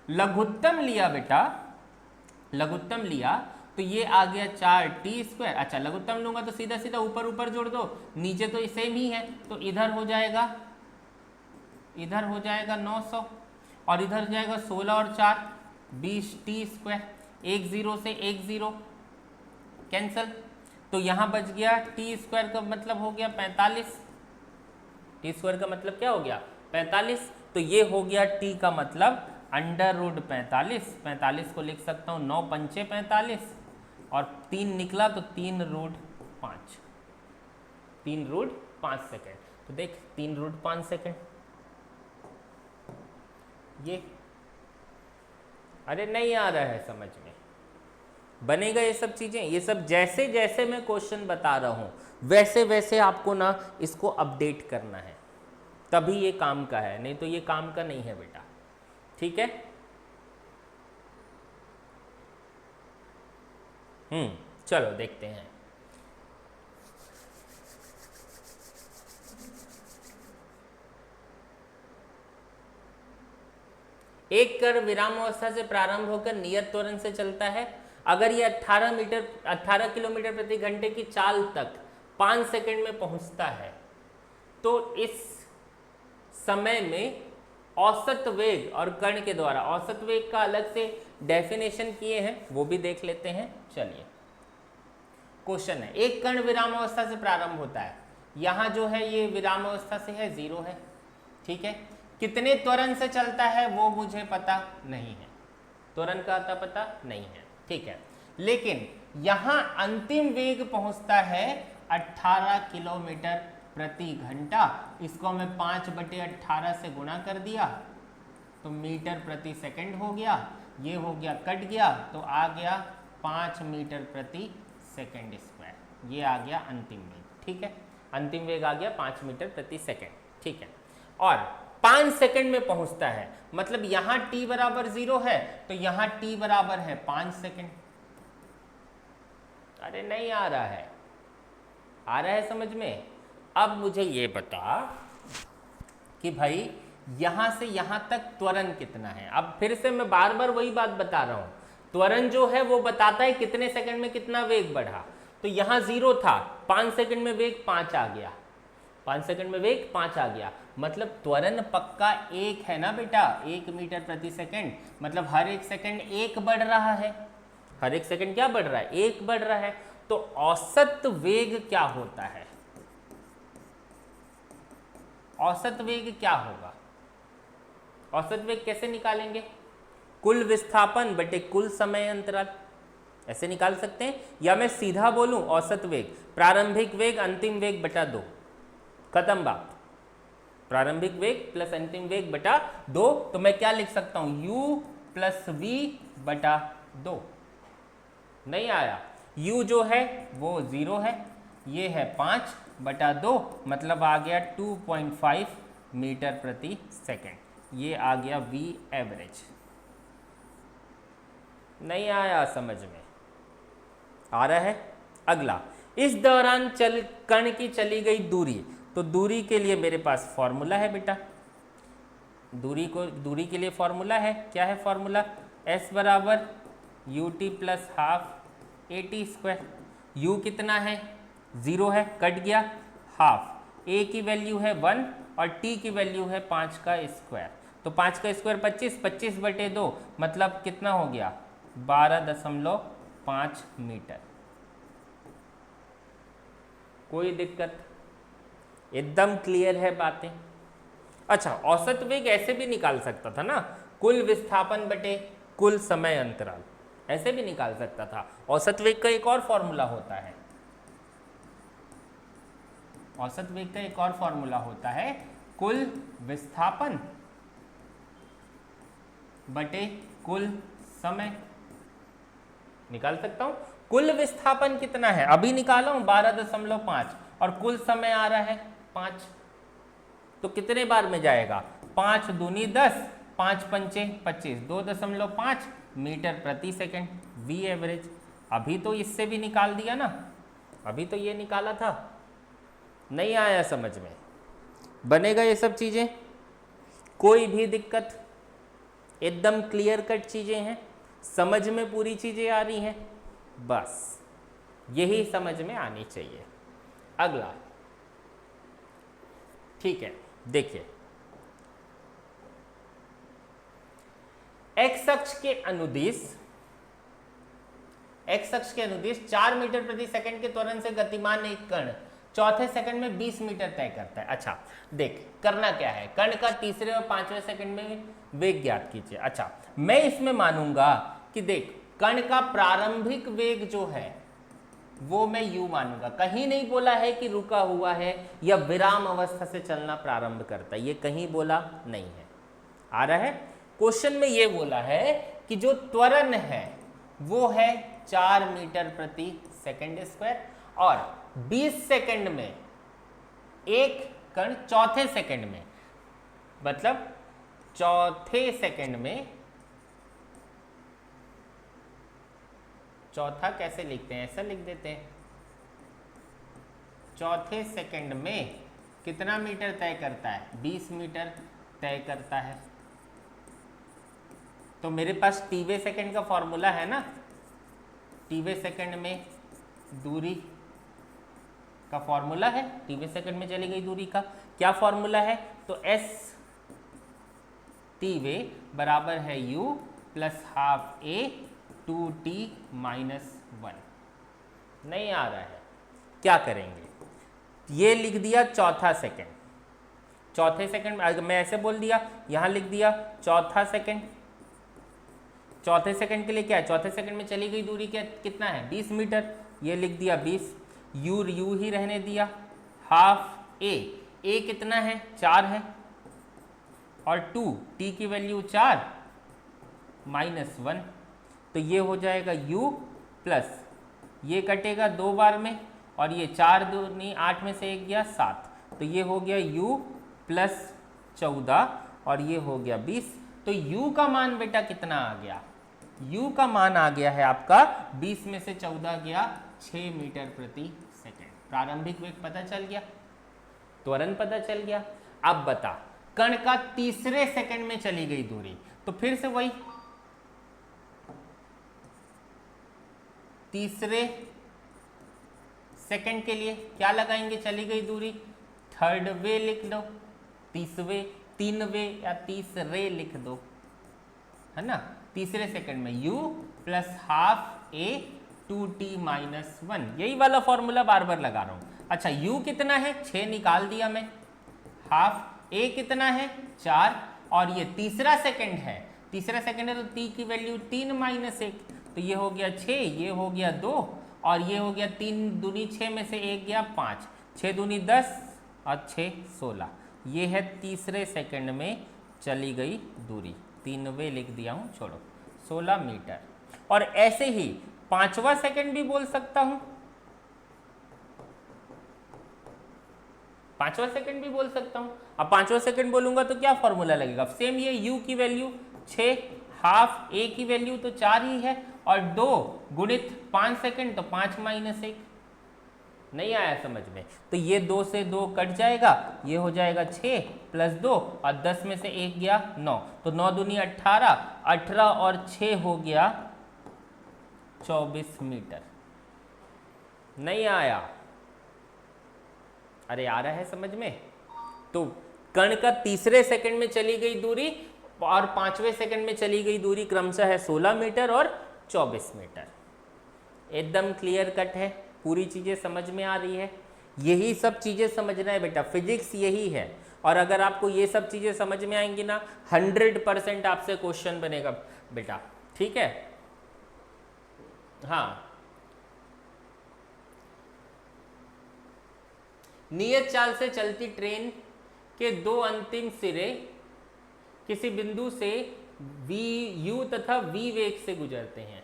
लघुत्तम लिया बेटा, लघुत्तम लिया तो ये आ गया 4t²। अच्छा, लघुत्तम लूंगा तो सीधा सीधा ऊपर ऊपर जोड़ दो, नीचे तो सेम ही है, तो इधर हो जाएगा 900 और इधर जाएगा 16 और 4 20t², 1 0 से 1 0 कैंसल, तो यहाँ बच गया t² का मतलब हो गया 45, t² का मतलब क्या हो गया 45, तो ये हो गया t का मतलब √45, 45 को लिख सकता हूँ 9 पंचे 45 और 3 निकला तो 3√5, 3√5 सेकेंड, तो देख 3√5 सेकेंड ये। अरे नहीं आ रहा है समझ में, बनेगा ये सब चीज़ें, ये सब जैसे जैसे मैं क्वेश्चन बता रहा हूँ वैसे वैसे आपको ना इसको अपडेट करना है, तभी ये काम का है, नहीं तो ये काम का नहीं है बेटा। ठीक है, चलो देखते हैं। एक कण विरामावस्था से प्रारंभ होकर नियत त्वरण से चलता है, अगर ये 18 किलोमीटर प्रति घंटे की चाल तक 5 सेकंड में पहुंचता है, तो इस समय में औसत वेग और कण के द्वारा, औसत वेग का अलग से डेफिनेशन किए हैं, वो भी देख लेते हैं। चलिए, क्वेश्चन है, एक कण विरामावस्था से प्रारंभ होता है, यहां जो है ये विरामावस्था से है 0 है, ठीक है, कितने त्वरण से चलता है वो मुझे पता नहीं है, त्वरण का आता पता नहीं है, ठीक है, लेकिन यहां अंतिम वेग पहुंचता है 18 किलोमीटर प्रति घंटा, इसको मैं 5/18 से गुणा कर दिया तो मीटर प्रति सेकंड हो गया, ये हो गया कट गया, तो आ गया 5 मीटर प्रति सेकेंड स्क्वायर। ये आ गया अंतिम वेग, ठीक है, अंतिम वेग आ गया 5 मीटर प्रति सेकेंड, ठीक है। और 5 सेकेंड में पहुंचता है, मतलब यहां t बराबर 0 है तो यहां t बराबर है 5 सेकेंड। अरे नहीं आ रहा है, आ रहा है समझ में? अब मुझे ये बता कि भाई यहां से यहां तक त्वरण कितना है। अब फिर से मैं बार बार वही बात बता रहा हूं, त्वरण जो है वो बताता है कितने सेकंड में कितना वेग बढ़ा। तो यहां 0 था, 5 सेकंड में वेग 5 आ गया, 5 सेकंड में वेग 5 आ गया, मतलब त्वरण पक्का 1 है ना बेटा, 1 मीटर प्रति सेकंड, मतलब हर एक सेकंड 1 बढ़ रहा है, हर एक सेकंड क्या बढ़ रहा है, 1 बढ़ रहा है। तो औसत वेग क्या होता है, औसत वेग क्या होगा? औसत वेग कैसे निकालेंगे? कुल विस्थापन बटे कुल समय अंतराल, ऐसे निकाल सकते हैं। या मैं सीधा बोलूं औसत वेग प्रारंभिक वेग अंतिम वेग बटा 2, खत्म बात। प्रारंभिक वेग प्लस अंतिम वेग बटा 2, तो मैं क्या लिख सकता हूं, u प्लस वी बटा 2। नहीं आया, u जो है वो 0 है, ये है 5 बटा 2, मतलब आ गया 2.5 मीटर प्रति सेकेंड, ये आ गया v एवरेज। नहीं आया समझ में? आ रहा है? अगला, इस दौरान कण की चली गई दूरी, तो दूरी के लिए मेरे पास फॉर्मूला है बेटा, दूरी के लिए फॉर्मूला है, क्या है फॉर्मूला, s बराबर ut plus half a t square. u कितना है, 0 है, कट गया, हाफ a की वैल्यू है 1 और t की वैल्यू है 5 का स्क्वायर, तो 5 का स्क्वायर 25, 25 बटे 2, मतलब कितना हो गया 12.5 मीटर। कोई दिक्कत? एकदम क्लियर है बातें? अच्छा, औसत वेग ऐसे भी निकाल सकता था ना, कुल विस्थापन बटे कुल समय अंतराल, ऐसे भी निकाल सकता था। औसत वेग का एक और फॉर्मूला होता है, औसत वेग का एक और फॉर्मूला होता है, कुल विस्थापन बटे कुल समय। निकाल सकता हूं, कुल विस्थापन कितना है अभी निकाला हूं 12.5 और कुल समय आ रहा है 5, तो कितने बार में जाएगा, 5 दूनी 10, 5 पंचे 25, 2.5 मीटर प्रति सेकंड, वी एवरेज। अभी तो इससे भी निकाल दिया ना, अभी तो ये निकाला था। नहीं आया समझ में? बनेगा ये सब चीजें, कोई भी दिक्कत? एकदम क्लियर कट चीजें हैं, समझ में पूरी चीजें आ रही हैं, बस यही समझ में आनी चाहिए। अगला, ठीक है, देखिए एक्स अक्ष के अनुदिश, एक्स अक्ष के अनुदिश 4 मीटर प्रति सेकंड के त्वरण से गतिमान एक कण चौथे सेकंड में 20 मीटर तय करता है। अच्छा देख, करना क्या है, कण का तीसरे और पांचवें सेकंड में वेग ज्ञात कीजिए। अच्छा, मैं इसमें मानूंगा कि देख, कण का प्रारंभिक वेग जो है वो मैं u मानूंगा, कहीं नहीं बोला है कि रुका हुआ है या विराम अवस्था से चलना प्रारंभ करता है, ये कहीं बोला नहीं है। आ रहा है? क्वेश्चन में ये बोला है कि जो त्वरण है वो है 4 मीटर प्रति सेकंड स्क्वायर और 20 सेकंड में एक कण चौथे सेकंड में, मतलब चौथे सेकंड में, चौथा कैसे लिखते हैं, ऐसा लिख देते हैं, चौथे सेकंड में कितना मीटर तय करता है, 20 मीटर तय करता है। तो मेरे पास टीवे सेकंड का फॉर्मूला है ना, टीवे सेकंड में दूरी का फॉर्मूला है, टीवे सेकंड में चली गई दूरी का क्या फॉर्मूला है, तो एस टीवे बराबर है u प्लस हाफ ए 2t माइनस 1। नहीं आ रहा है, क्या करेंगे, ये लिख दिया चौथा सेकंड, चौथे सेकंड मैं ऐसे बोल दिया, यहां लिख दिया चौथा सेकंड, चौथे सेकंड के लिए क्या है, चौथे सेकंड में चली गई दूरी क्या कितना है 20 मीटर, ये लिख दिया 20, यू ही रहने दिया, हाफ ए कितना है 4 है और 2 टी की वैल्यू 4 -1, तो ये हो जाएगा u प्लस, ये कटेगा 2 बार में और ये 4 दूनी 8 में से 1 गया 7, तो ये हो गया u प्लस 14 और ये हो गया 20। तो u का मान बेटा कितना आ गया? u का मान आ गया है आपका 20 में से 14 गया 6 मीटर प्रति सेकेंड। प्रारंभिक वेग पता चल गया, त्वरण पता चल गया। अब बता, कण का तीसरे सेकंड में चली गई दूरी, तो फिर से वही तीसरे सेकंड के लिए क्या लगाएंगे? चली गई दूरी, थर्ड वे लिख दो, तीन वे या तीसरे लिख दो, है ना। तीसरे सेकंड में u plus half a 2t minus 1, यही वाला फॉर्मूला बार बार लगा रहा हूं। अच्छा, u कितना है? 6 निकाल दिया मैं, हाफ a कितना है? 4, और ये तीसरा सेकंड है, तीसरा सेकंड है तो t की वैल्यू 3 माइनस 1, तो ये हो गया 6, ये हो गया 2 और ये हो गया 3 दूनी 6 में से 1 गया 5, 6 दूनी 10 और 6 16, ये है तीसरे सेकंड में चली गई दूरी, 3वें लिख दिया हूँ, छोड़ो, 16 मीटर। और ऐसे ही 5वां सेकंड भी बोल सकता हूँ, 5वां सेकंड भी बोल सकता हूँ। अब 5वां सेकंड बोलूंगा तो क्या फॉर्मूला लगेगा? सेम, ये u की वैल्यू 6, हाफ a की वैल्यू तो 4 ही है और 2 गुणित 5 सेकंड तो 5 माइनस 1। नहीं आया समझ में? तो ये 2 से 2 कट जाएगा, ये हो जाएगा 6 प्लस 2 और 10 में से 1 गया 9, तो 9 दूनी 18, 18 और 6 हो गया 24 मीटर। नहीं आया? अरे आ रहा है समझ में? तो कण का तीसरे सेकंड में चली गई दूरी और 5वें सेकंड में चली गई दूरी क्रमशः है 16 मीटर और 24 मीटर। एकदम क्लियर कट है, पूरी चीज़ें समझ में आ रही है। यही सब चीज़ें समझना है बेटा, फिजिक्स यही है। और अगर आपको ये सब चीज़ें समझ में आएंगी ना, 100% आपसे क्वेश्चन बनेगा बेटा, ठीक है। हाँ, नियत चाल से चलती ट्रेन के 2 अंतिम सिरे किसी बिंदु से u तथा v वेग से गुजरते हैं।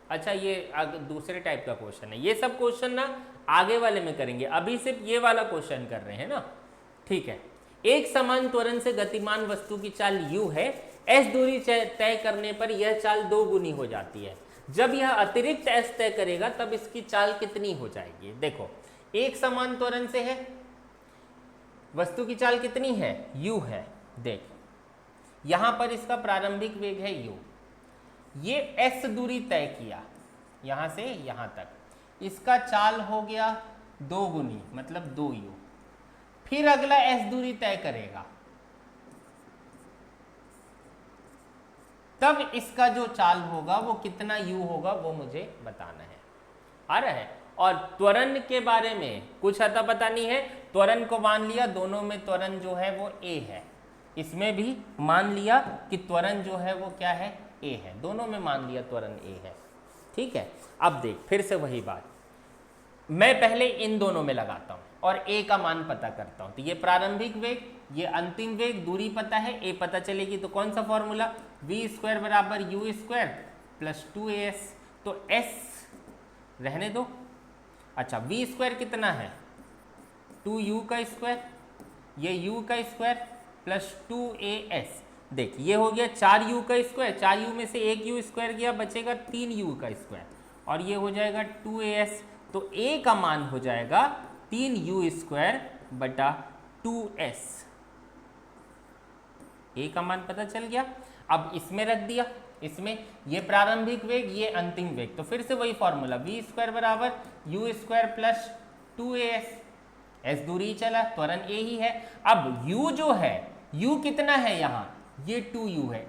अच्छा, ये दूसरे टाइप का क्वेश्चन है। ये सब क्वेश्चन ना आगे वाले में करेंगे, अभी सिर्फ ये वाला क्वेश्चन कर रहे हैं ना, ठीक है। एक समान त्वरण से गतिमान वस्तु की चाल u है, s दूरी तय करने पर यह चाल 2 गुनी हो जाती है। जब यह अतिरिक्त s तय करेगा तब इसकी चाल कितनी हो जाएगी? देखो, एक समान त्वरण से है, वस्तु की चाल कितनी है? u है। देख, यहां पर इसका प्रारंभिक वेग है u, ये s दूरी तय किया यहां से यहां तक, इसका चाल हो गया 2 गुनी मतलब 2u। फिर अगला s दूरी तय करेगा, तब इसका जो चाल होगा वो कितना u होगा वो मुझे बताना है। आ रहा है? और त्वरण के बारे में कुछ अता पता नहीं है, त्वरण को मान लिया, दोनों में त्वरण जो है वो a है, इसमें भी मान लिया कि त्वरण जो है वो क्या है? a है, दोनों में मान लिया त्वरण a है, ठीक है। अब देख, फिर से वही बात, मैं पहले इन दोनों में लगाता हूं और a का मान पता करता हूं। तो ये प्रारंभिक वेग, ये अंतिम वेग, दूरी पता है, a पता चलेगी, तो कौन सा फॉर्मूला? v² बराबर u² प्लस 2as। तो s रहने दो। अच्छा, v² कितना है? 2u का स्क्वायर, ये u का स्क्वायर प्लस 2as। देख, ये हो गया 4u का स्क्वायर, 4u में से 1u स्क्वायर गया, बचेगा 3u का स्क्वायर और ये हो जाएगा 2as। तो a का मान हो जाएगा 3u स्क्वायर बटा 2s। a का मान पता चल गया। अब इसमें रख दिया, इसमें ये प्रारंभिक वेग, ये अंतिम वेग, तो फिर से वही फॉर्मूला, v² बराबर u² प्लस 2as। s दूरी ही चला, त्वरण a ही है। अब u जो है, u कितना है यहाँ? ये 2u है।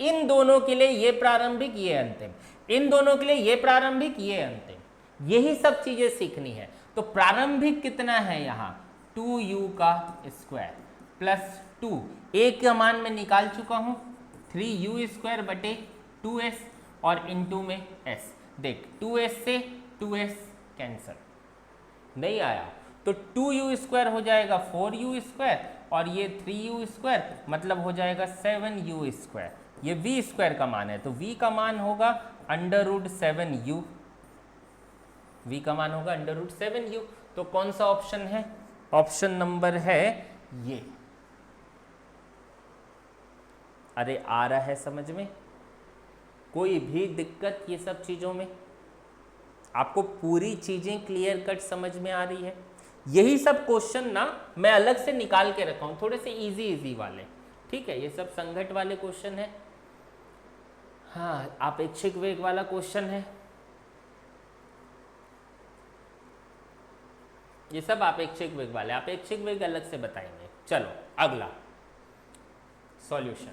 इन दोनों के लिए ये प्रारंभिक, ये अंतिम, इन दोनों के लिए ये प्रारंभिक, ये अंतिम, यही सब चीजें सीखनी है। तो प्रारंभिक कितना है यहाँ? 2u का स्क्वायर प्लस 2, a का मान मैं निकाल चुका हूँ, 3u² बटे 2s और इनटू में s। देख, 2s से 2s कैंसल, नहीं आया, तो 2u² हो जाएगा 4u² और ये 3u², मतलब हो जाएगा 7u²। ये v² का मान है, तो v का मान होगा √7u, v का मान होगा √7u। तो कौन सा ऑप्शन है? ऑप्शन नंबर है ये। अरे आ रहा है समझ में? कोई भी दिक्कत ये सब चीज़ों में? आपको पूरी चीज़ें क्लियर कट समझ में आ रही है? यही सब क्वेश्चन ना मैं अलग से निकाल के रखा हूँ, थोड़े से इजी वाले, ठीक है? ये सब संघट वाले क्वेश्चन है। हाँ, आपेक्षिक वेग वाला क्वेश्चन है, ये सब आपेक्षिक वेग वाले। आपेक्षिक वेग अलग से बताएंगे। चलो अगला सॉल्यूशन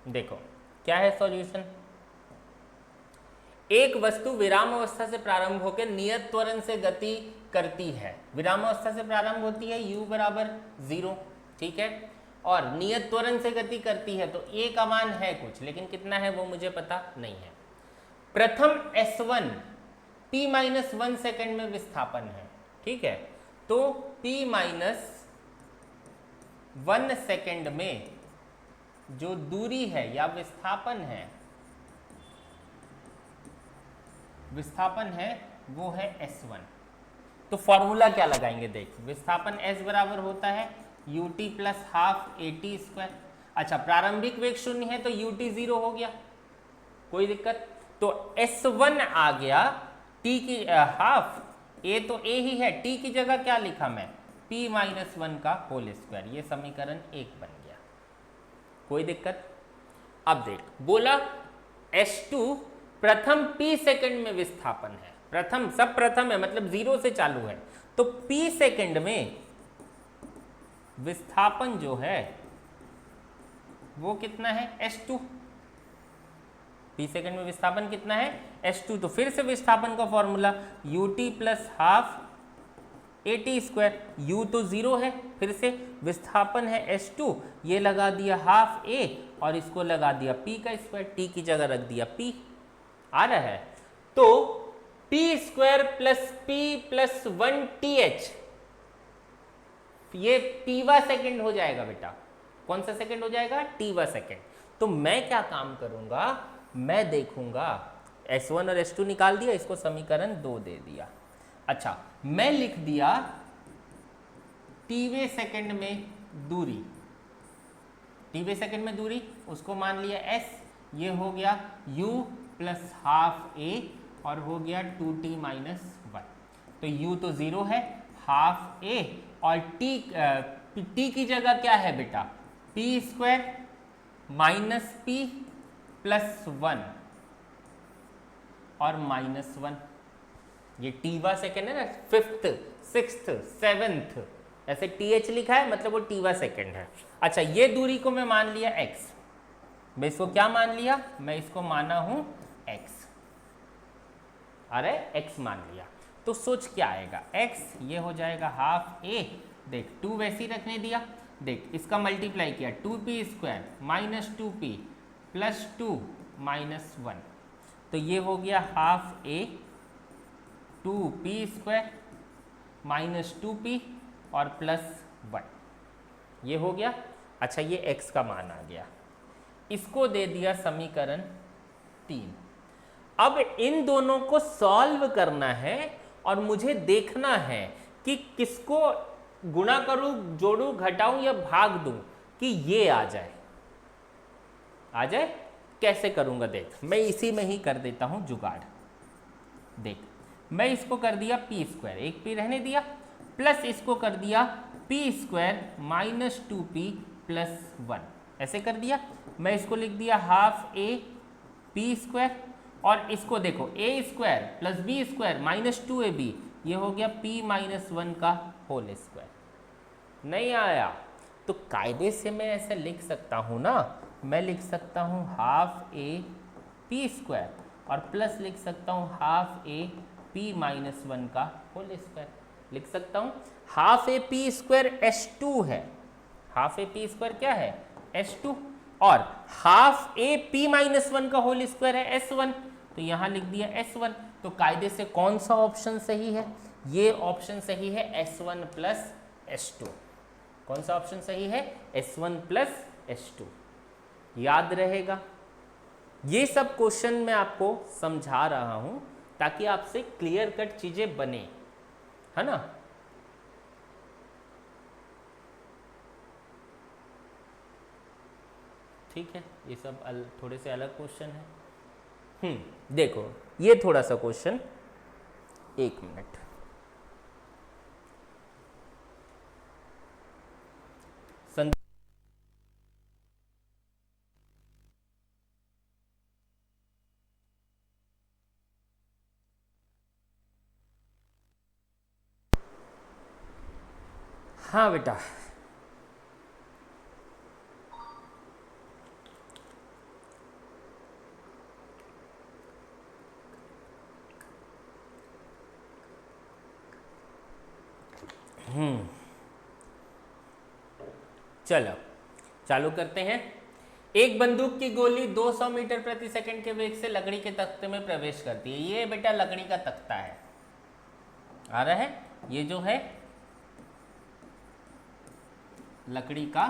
देखो, क्या है सॉल्यूशन? एक वस्तु विराम अवस्था से प्रारंभ होकर नियत त्वरण से गति करती है। विराम अवस्था से प्रारंभ होती है u = 0, ठीक है, और नियत त्वरण से गति करती है, तो a का मान है कुछ, लेकिन कितना है वो मुझे पता नहीं है। प्रथम S1 t-1 सेकेंड में विस्थापन है, ठीक है, तो t-1 सेकेंड में जो दूरी है या विस्थापन है वो है S1। तो फॉर्मूला क्या लगाएंगे? देख, विस्थापन S बराबर होता है ut + ½ at²। अच्छा, प्रारंभिक वेग 0 है तो ut 0 हो गया, कोई दिक्कत? तो S1 आ गया t की हाफ, a तो a ही है, t की जगह क्या लिखा मैं? p-1 का होल स्क्वायर। ये समीकरण 1 बन गया, कोई दिक्कत? अब देख, बोला S2 प्रथम p सेकंड में विस्थापन है, प्रथम सब प्रथम है मतलब 0 से चालू है, तो p सेकंड में विस्थापन जो है वो कितना है? S2। p सेकंड में विस्थापन कितना है? S2। तो फिर से विस्थापन का फॉर्मूला ut + ½ at²। u तो 0 है, फिर से विस्थापन है S2, ये लगा दिया ½ a और इसको लगा दिया p का स्क्वायर, t की जगह रख दिया p। आ रहा है? तो t² + p + 1th, ये tवां सेकंड हो जाएगा बेटा। कौन सा सेकंड हो जाएगा? tवां सेकंड। तो मैं क्या काम करूंगा? मैं देखूंगा, S1 और S2 निकाल दिया, इसको समीकरण 2 दे दिया। अच्छा, मैं लिख दिया tवें सेकंड में दूरी, tवें सेकंड में दूरी उसको मान लिया s, ये हो गया u + ½ a और हो गया 2t - 1। तो u तो 0 है, ½ a और t की जगह क्या है बेटा? p² - p + 1 और -1। ये tवां सेकेंड है ना, 5th, 6th, 7th, ऐसे th लिखा है मतलब वो tवां सेकेंड है। अच्छा, ये दूरी को मैं मान लिया x, मैं इसको क्या मान लिया? मैं इसको माना हूं x। अरे x मान लिया, तो सोच क्या आएगा? x ये हो जाएगा ½ a, देख 2 वैसे ही रखने दिया, देख इसका मल्टीप्लाई किया 2p² - 2p + 2 - 1, तो ये हो गया ½ a 2p² - 2p और +1, ये हो गया। अच्छा, ये x का मान आ गया, इसको दे दिया समीकरण 3। अब इन दोनों को सॉल्व करना है और मुझे देखना है कि किसको गुणा करूं, जोड़ूं, घटाऊं या भाग दूं कि ये आ जाए। आ जाए कैसे करूंगा? देख, मैं इसी में ही कर देता हूं जुगाड़। देख, मैं इसको कर दिया p², एक p रहने दिया, प्लस इसको कर दिया p² - 2p + 1, ऐसे कर दिया। मैं इसको लिख दिया ½ a p² और इसको देखो a² + b² - 2ab, ये हो गया p - 1 का होल स्क्वायर। नहीं आया तो कायदे से मैं ऐसे लिख सकता हूँ ना, मैं लिख सकता हूँ ½ a p² और प्लस लिख सकता हूँ ½ a p - 1 का होल स्क्वायर। लिख सकता हूँ ½ a p² S2 है, ½ a p² क्या है? S2, और ½ a p - 1 का होल स्क्वायर है S1, तो यहाँ लिख दिया S1। तो कायदे से कौन सा ऑप्शन सही है? ये ऑप्शन सही है S1 + S2। कौन सा ऑप्शन सही है? S1 plus S2। याद रहेगा। ये सब क्वेश्चन मैं आपको समझा रहा हूं ताकि आपसे क्लियर कट चीजें बने, है ना। ठीक है, ये सब थोड़े से अलग क्वेश्चन है। देखो ये थोड़ा सा क्वेश्चन, एक मिनट। हाँ बेटा, चलो चालू करते हैं। एक बंदूक की गोली 200 मीटर प्रति सेकंड के वेग से लकड़ी के तख्ते में प्रवेश करती है। ये बेटा लकड़ी का तख्ता है, आ रहा है, ये जो है लकड़ी का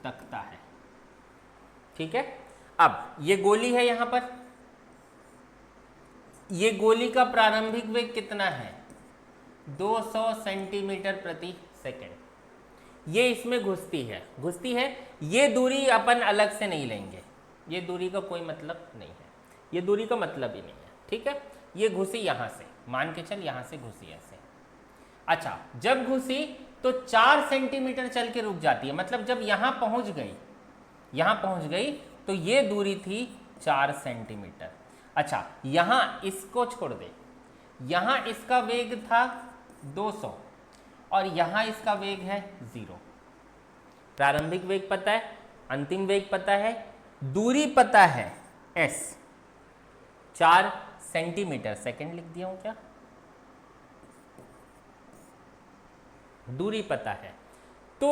तख्ता है, ठीक है। अब ये गोली है यहां पर, ये गोली का प्रारंभिक वेग कितना है? 200 सेंटीमीटर प्रति सेकंड। ये इसमें घुसती है। ये दूरी अपन अलग से नहीं लेंगे, ये दूरी का कोई मतलब नहीं है, ये दूरी का मतलब ही नहीं है, ठीक है। ये घुसी यहां से, मान के चल यहां से घुसी ऐसे। अच्छा, जब घुसी तो 4 सेंटीमीटर चल के रुक जाती है, मतलब जब यहां पहुंच गई तो ये दूरी थी 4 सेंटीमीटर। अच्छा, यहां इसको छोड़ दे, यहां इसका वेग था 200 और यहां इसका वेग है 0। प्रारंभिक वेग पता है, अंतिम वेग पता है, दूरी पता है s, 4 सेंटीमीटर सेकंड लिख दिया हूं क्या, दूरी पता है। तो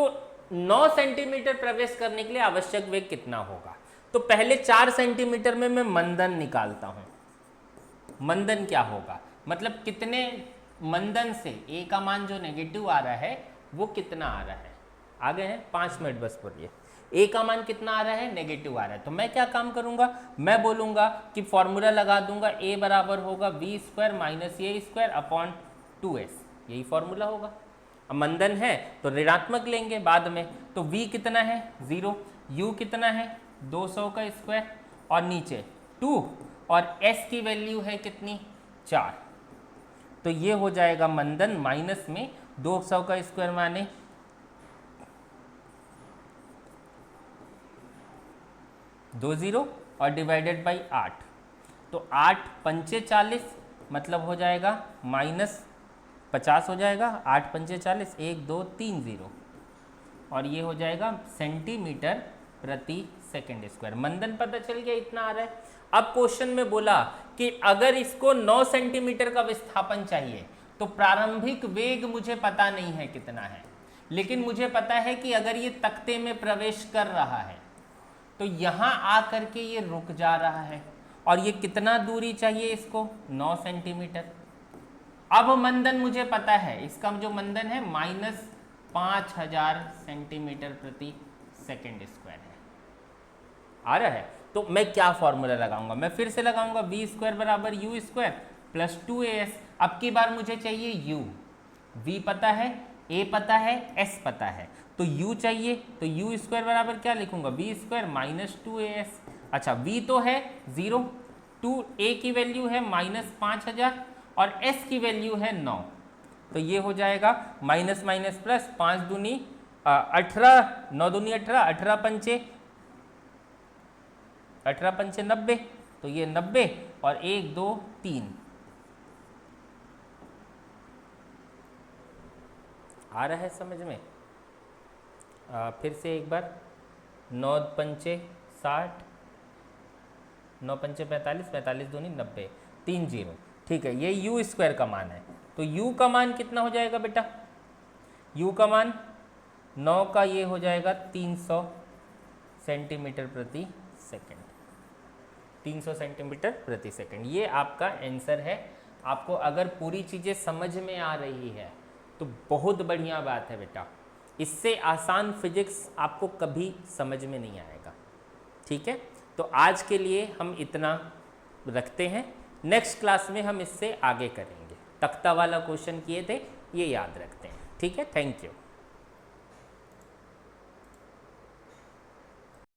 9 सेंटीमीटर प्रवेश करने के लिए आवश्यक वेग कितना होगा? तो पहले 4 सेंटीमीटर में मैं मंदन निकालता हूं। मंदन क्या होगा, मतलब कितने मंदन से ए का मान जो नेगेटिव आ रहा है वो कितना आ रहा है। आ गए हैं, 5 मिनट बस बोलिए। ए का मान कितना आ रहा है? नेगेटिव आ रहा है। तो मैं क्या काम करूंगा, मैं बोलूंगा कि फॉर्मूला लगा दूंगा, ए बराबर होगा v² माइनस ए स्क्वायर अपॉन 2s, यही फॉर्मूला होगा। अब मंदन है तो ऋणात्मक लेंगे बाद में, तो v कितना है 0, u कितना है 200 का स्क्वायर और नीचे 2 और s की वैल्यू है कितनी 4। तो ये हो जाएगा मंदन माइनस में 200 का स्क्वायर माने 20 और डिवाइडेड बाई 8, तो 8 पंचे 40 मतलब हो जाएगा -50 हो जाएगा। 8 पंचे 40, 1 2 3 0 और ये हो जाएगा सेंटीमीटर प्रति सेकंड स्क्वायर। मंदन पता चल गया, इतना आ रहा है। अब क्वेश्चन में बोला कि अगर इसको 9 सेंटीमीटर का विस्थापन चाहिए तो प्रारंभिक वेग मुझे पता नहीं है कितना है, लेकिन मुझे पता है कि अगर ये तख्ते में प्रवेश कर रहा है तो यहां आकर के ये रुक जा रहा है, और ये कितना दूरी चाहिए इसको 9 सेंटीमीटर। अब मंदन मुझे पता है, इसका जो मंदन है -5000 सेंटीमीटर प्रति सेकंड स्क्वायर है, आ रहा है। तो मैं क्या फॉर्मूला लगाऊंगा, मैं फिर से लगाऊंगा v² बराबर u² प्लस 2as। अब की बार मुझे चाहिए u, v पता है, a पता है, s पता है, तो u चाहिए, तो u² बराबर क्या लिखूंगा v² माइनस 2as। अच्छा, v तो है 0, 2a की वैल्यू है -5000 और s की वैल्यू है 9, तो ये हो जाएगा माइनस माइनस प्लस, 5 दूनी 18, 9 दूनी 18, 18 पंचे 90, तो ये 90 और 1 2 3 आ रहा है समझ में। फिर से एक बार, 9 पंचे 60, 9 पंचे 45, 45 दूनी 90, 3 0, ठीक है। ये u² का मान है, तो u का मान कितना हो जाएगा बेटा, u का मान 9 का ये हो जाएगा 300 सेंटीमीटर प्रति सेकंड, 300 सेंटीमीटर प्रति सेकंड। ये आपका आंसर है। आपको अगर पूरी चीज़ें समझ में आ रही है तो बहुत बढ़िया बात है बेटा, इससे आसान फिजिक्स आपको कभी समझ में नहीं आएगा। ठीक है, तो आज के लिए हम इतना रखते हैं, नेक्स्ट क्लास में हम इससे आगे करेंगे। तख्ता वाला क्वेश्चन किए थे, ये याद रखते हैं। ठीक है, थैंक यू।